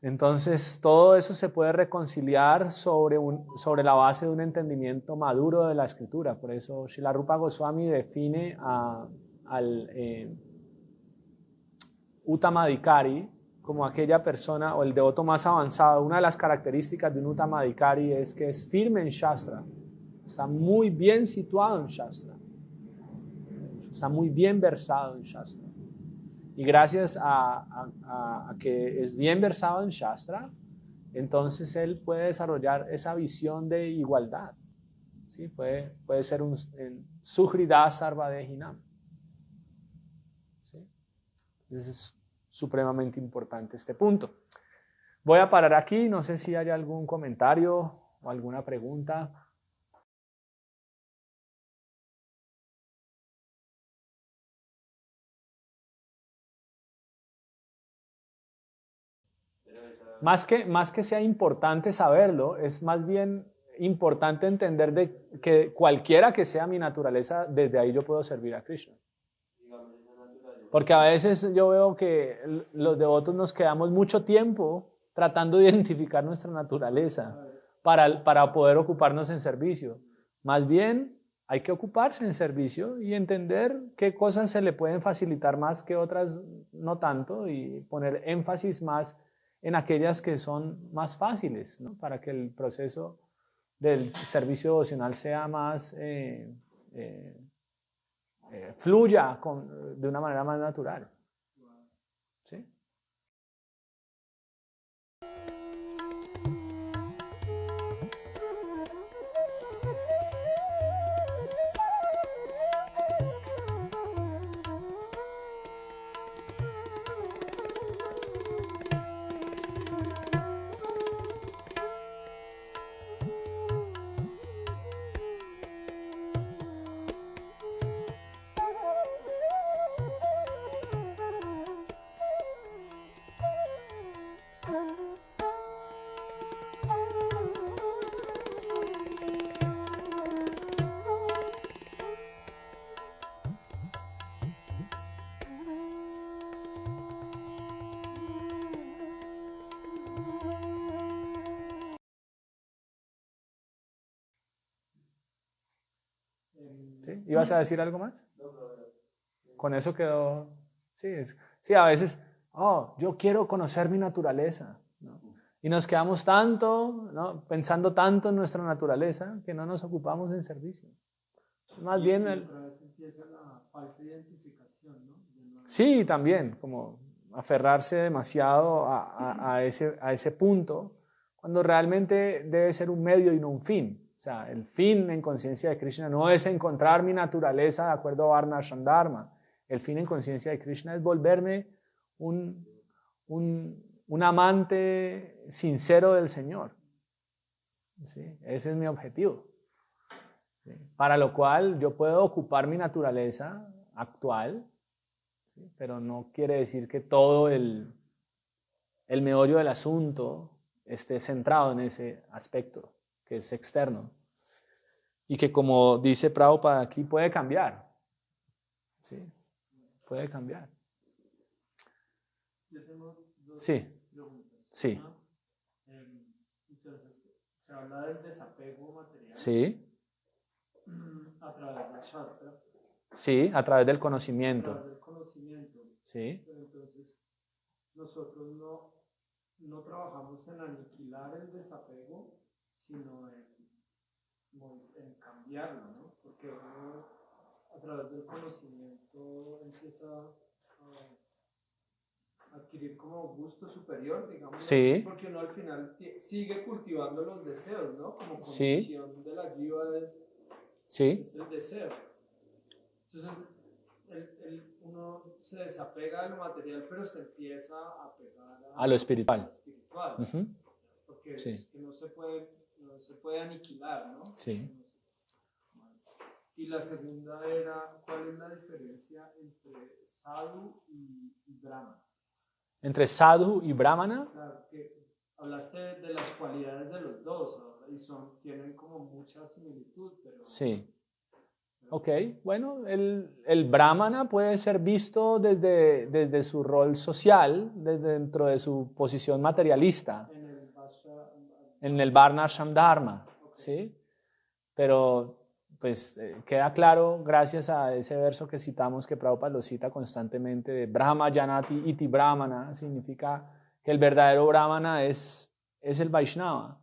Entonces todo eso se puede reconciliar sobre la base de un entendimiento maduro de la escritura. Por eso Srila Rupa Goswami define al Uttamadhikari como aquella persona o el devoto más avanzado. Una de las características de un Uttamadhikari es que es firme en Shastra, está muy bien situado en Shastra, está muy bien versado en Shastra. Y gracias a que es bien versado en Shastra, entonces él puede desarrollar esa visión de igualdad. ¿Sí? Puede ser un Suhrida Sarvadehinam. ¿Sí? Entonces es supremamente importante este punto. Voy a parar aquí, no sé si hay algún comentario o alguna pregunta. Más que sea importante saberlo, es más bien importante entender que cualquiera que sea mi naturaleza, desde ahí yo puedo servir a Krishna. Porque a veces yo veo que los devotos nos quedamos mucho tiempo tratando de identificar nuestra naturaleza para poder ocuparnos en servicio. Más bien hay que ocuparse en servicio y entender qué cosas se le pueden facilitar más que otras no tanto y poner énfasis más en aquellas que son más fáciles, ¿no? Para que el proceso del servicio devocional sea más, fluya de una manera más natural. ¿Sí? ¿Sí? ¿Ibas a decir algo más? Con eso quedó. Sí, a veces, yo quiero conocer mi naturaleza, ¿no? Y nos quedamos tanto, ¿no? Pensando tanto en nuestra naturaleza que no nos ocupamos en servicio. Más bien. Empieza la falsa identificación, ¿no? Sí, también, como aferrarse demasiado a ese punto, cuando realmente debe ser un medio y no un fin. O sea, el fin en conciencia de Krishna no es encontrar mi naturaleza de acuerdo a Varna Dharma. El fin en conciencia de Krishna es volverme un amante sincero del Señor. ¿Sí? Ese es mi objetivo. ¿Sí? Para lo cual yo puedo ocupar mi naturaleza actual, ¿sí? Pero no quiere decir que todo el meollo del asunto esté centrado en ese aspecto que es externo y que, como dice Prabhupada aquí, puede cambiar. ¿Sí? Puede cambiar. Yo tengo dos Sí. preguntas. Sí. Entonces, se habla del desapego material. Sí. A través del Shastra. Sí, a través del conocimiento. A través del conocimiento. Sí. Pero entonces, nosotros no no trabajamos en aniquilar el desapego, sino en cambiarlo, ¿no? Porque uno a través del conocimiento empieza a adquirir como gusto superior, digamos, Sí. porque uno al final sigue cultivando los deseos, ¿no? Como Sí. condición de la jiva Sí. es el deseo. Entonces, uno se desapega de lo material, pero se empieza a pegar A lo espiritual. espiritual, porque Sí. es que no se puede aniquilar, ¿no? Sí. Y la segunda era, ¿cuál es la diferencia entre sadhu y brahmana? Entre sadhu y brahmana. Claro, que hablaste de las cualidades de los dos, ¿no? Y tienen como mucha similitud, pero... Sí. Ok, bueno, el brahmana puede ser visto desde su rol social, desde dentro de su posición materialista, en el Varnashram Dharma, ¿sí? Pero pues queda claro, gracias a ese verso que citamos, que Prabhupada lo cita constantemente, de Brahma Janati Iti Brahmana, significa que el verdadero brahmana es el Vaishnava.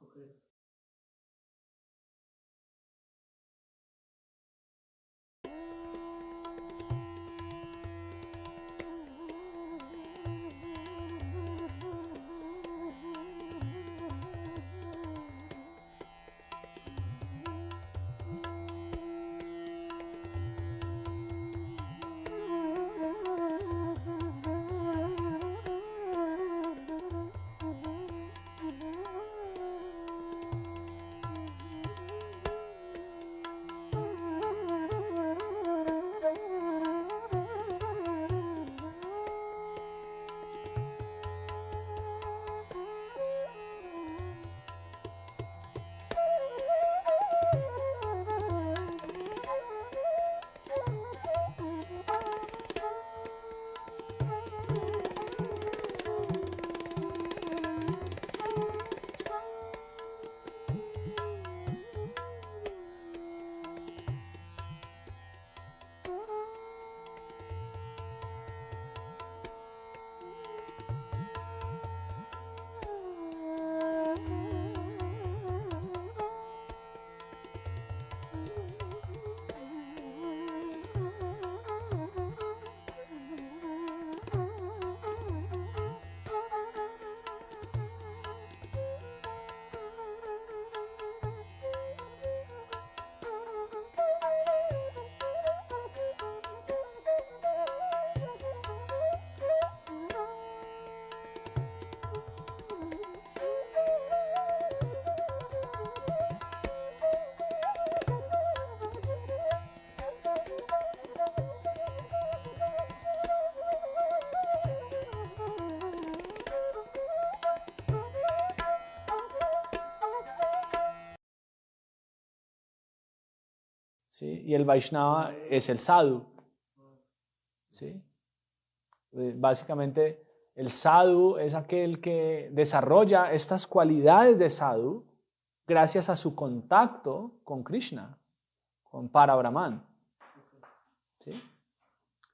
¿Sí? Y el Vaishnava es el sadhu. ¿Sí? Básicamente, el sadhu es aquel que desarrolla estas cualidades de sadhu gracias a su contacto con Krishna, con Parabrahman. ¿Sí?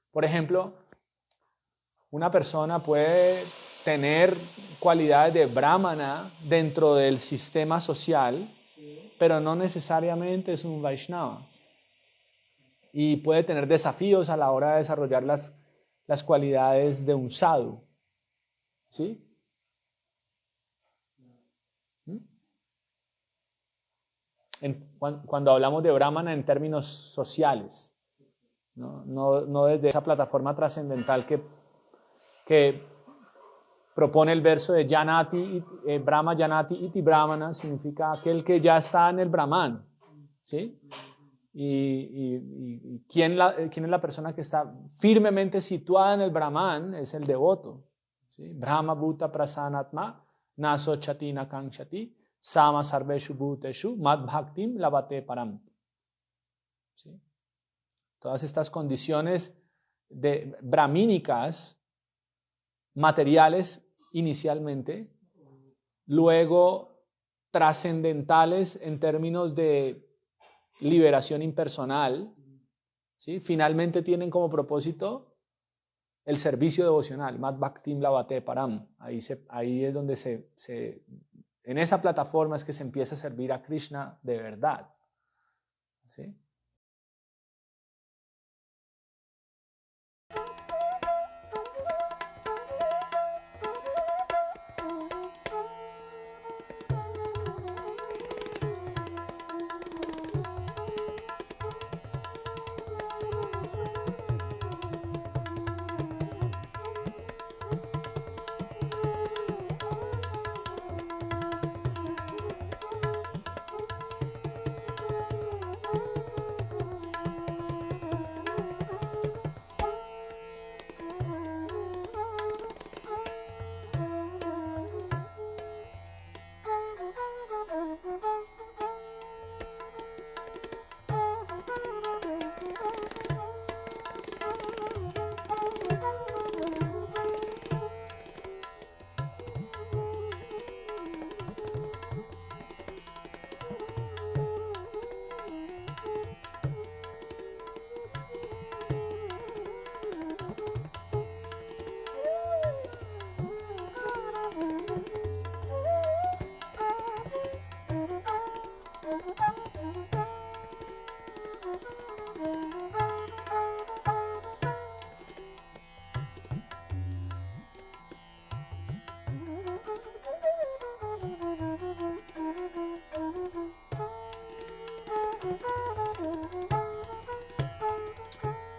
Por ejemplo, una persona puede tener cualidades de brahmana dentro del sistema social, pero no necesariamente es un Vaishnava. Y puede tener desafíos a la hora de desarrollar las cualidades de un sadhu. ¿Sí? Cuando hablamos de brahmana en términos sociales, no desde esa plataforma trascendental que propone el verso de Janati, Brahma Janati Iti Brahmana, significa aquel que ya está en el Brahman. ¿Sí? Y ¿quién es la persona que está firmemente situada en el Brahman? Es el devoto. ¿Sí? Brahma Bhuta Prasanatma Naso Chatina Kankshati Sama Sarveshu Bhuteshu Mad Bhaktim Lavate Param. ¿Sí? Todas estas condiciones brahmínicas, materiales inicialmente, luego trascendentales en términos de liberación impersonal, ¿sí? Finalmente tienen como propósito el servicio devocional, Mat Bhaktim Lavate Param. Ahí es donde en esa plataforma es que se empieza a servir a Krishna de verdad. ¿Sí?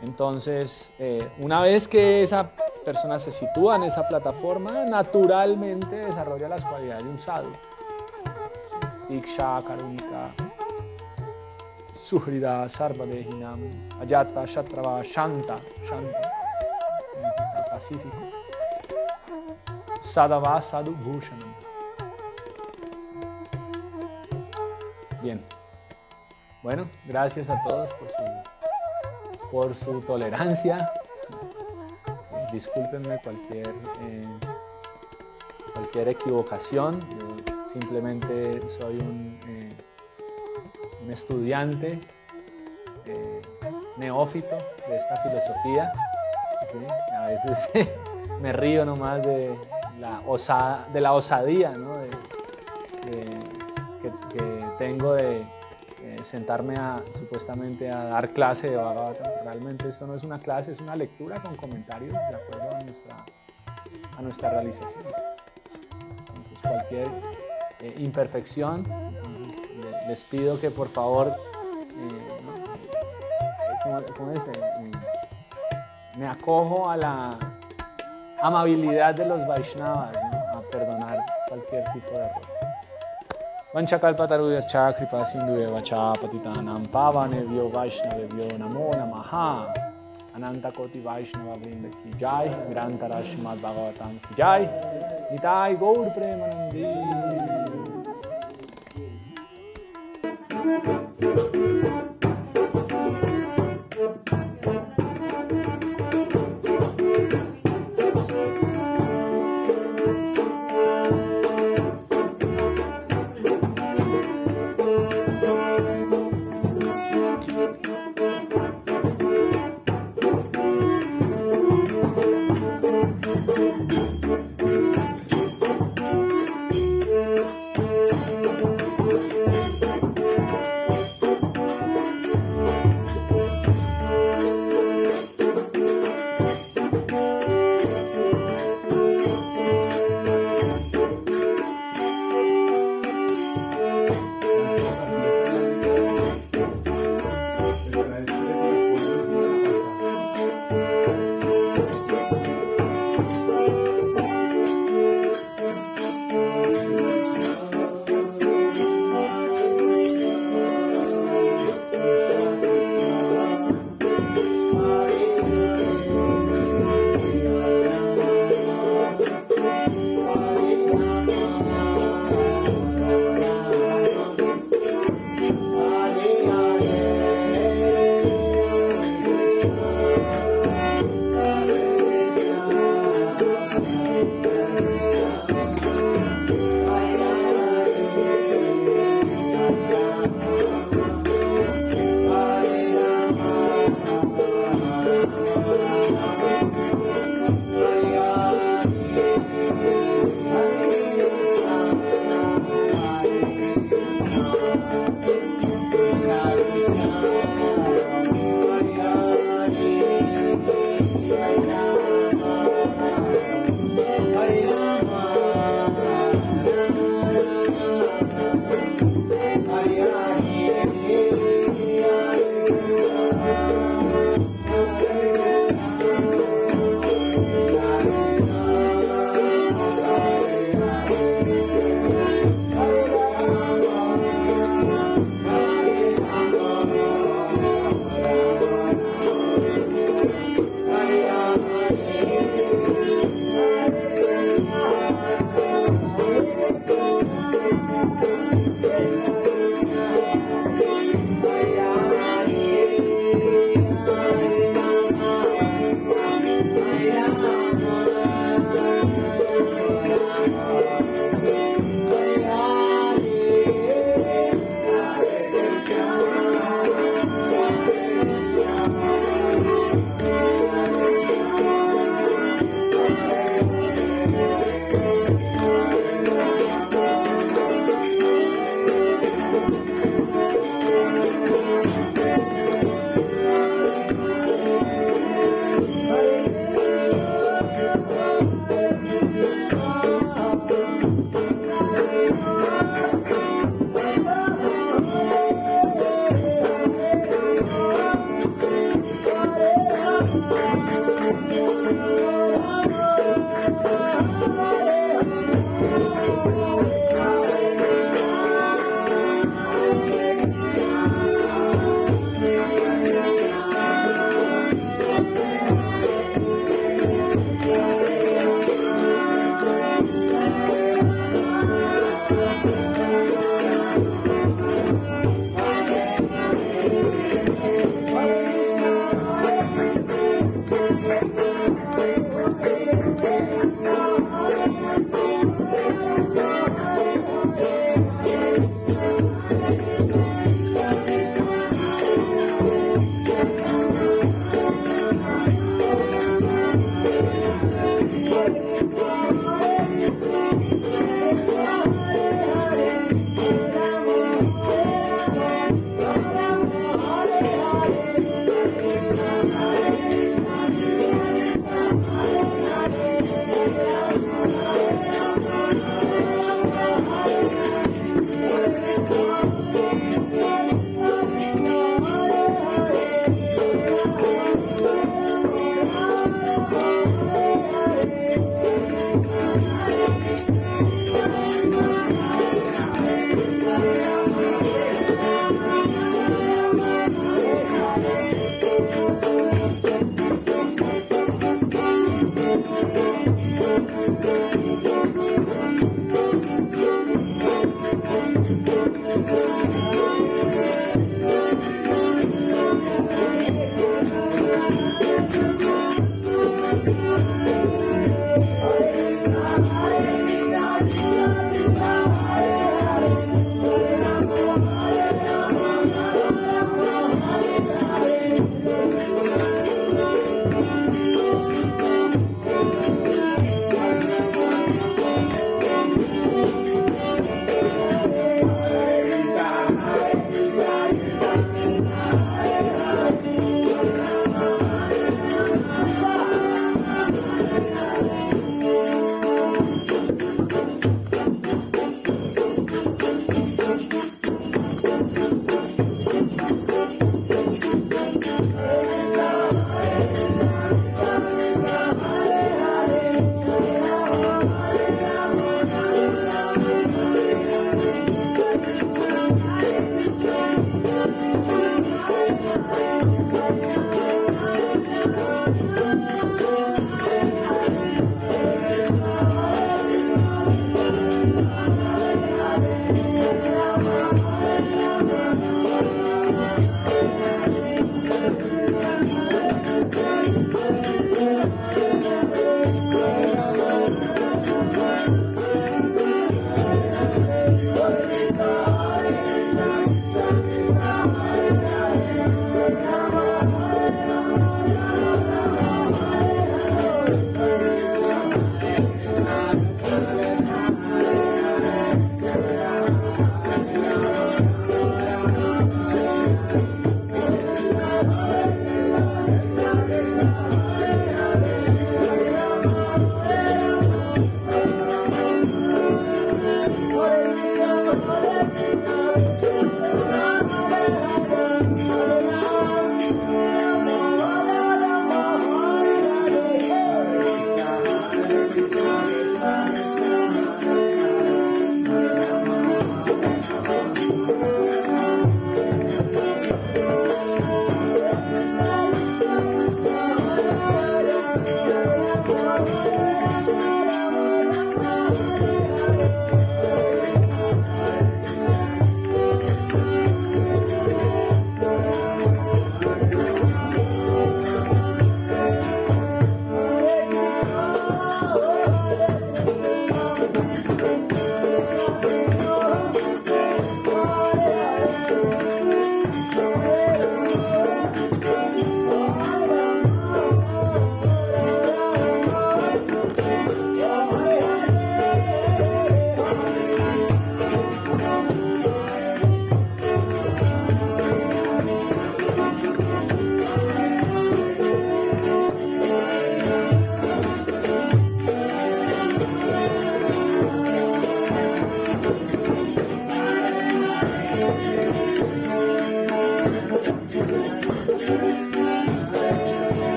Entonces, una vez que esa persona se sitúa en esa plataforma, naturalmente desarrolla las cualidades de un sadhu. Diksha, Karunика, Suhrida, Sarvadehinam, Ayata, Shatrava, Shanta, significa pacífico. Sadhava, Sadhu, Bhushanam. Bien. Bueno, gracias a todos por su tolerancia. Sí, discúlpenme cualquier equivocación. Yo simplemente soy un estudiante neófito de esta filosofía. ¿Sí? A veces me río nomás de la osadía, ¿no? que tengo de sentarme supuestamente a dar clase de Bhagavatam. Realmente esto no es una clase, es una lectura con comentarios de acuerdo a nuestra realización. Entonces, cualquier imperfección, entonces, les pido que por favor, me acojo a la amabilidad de los Vaishnavas, ¿no? A perdonar cualquier tipo de error. Vanchakalpataruyascha kripa sindhueva cha patitanam pavanebhyo vaishnavebhyo namo namaha. Ananta Koti Vaishnava Vrinda ki jai, Grantara Srimad Bhagavatam ki jai, Nitai Gaur Premanandi.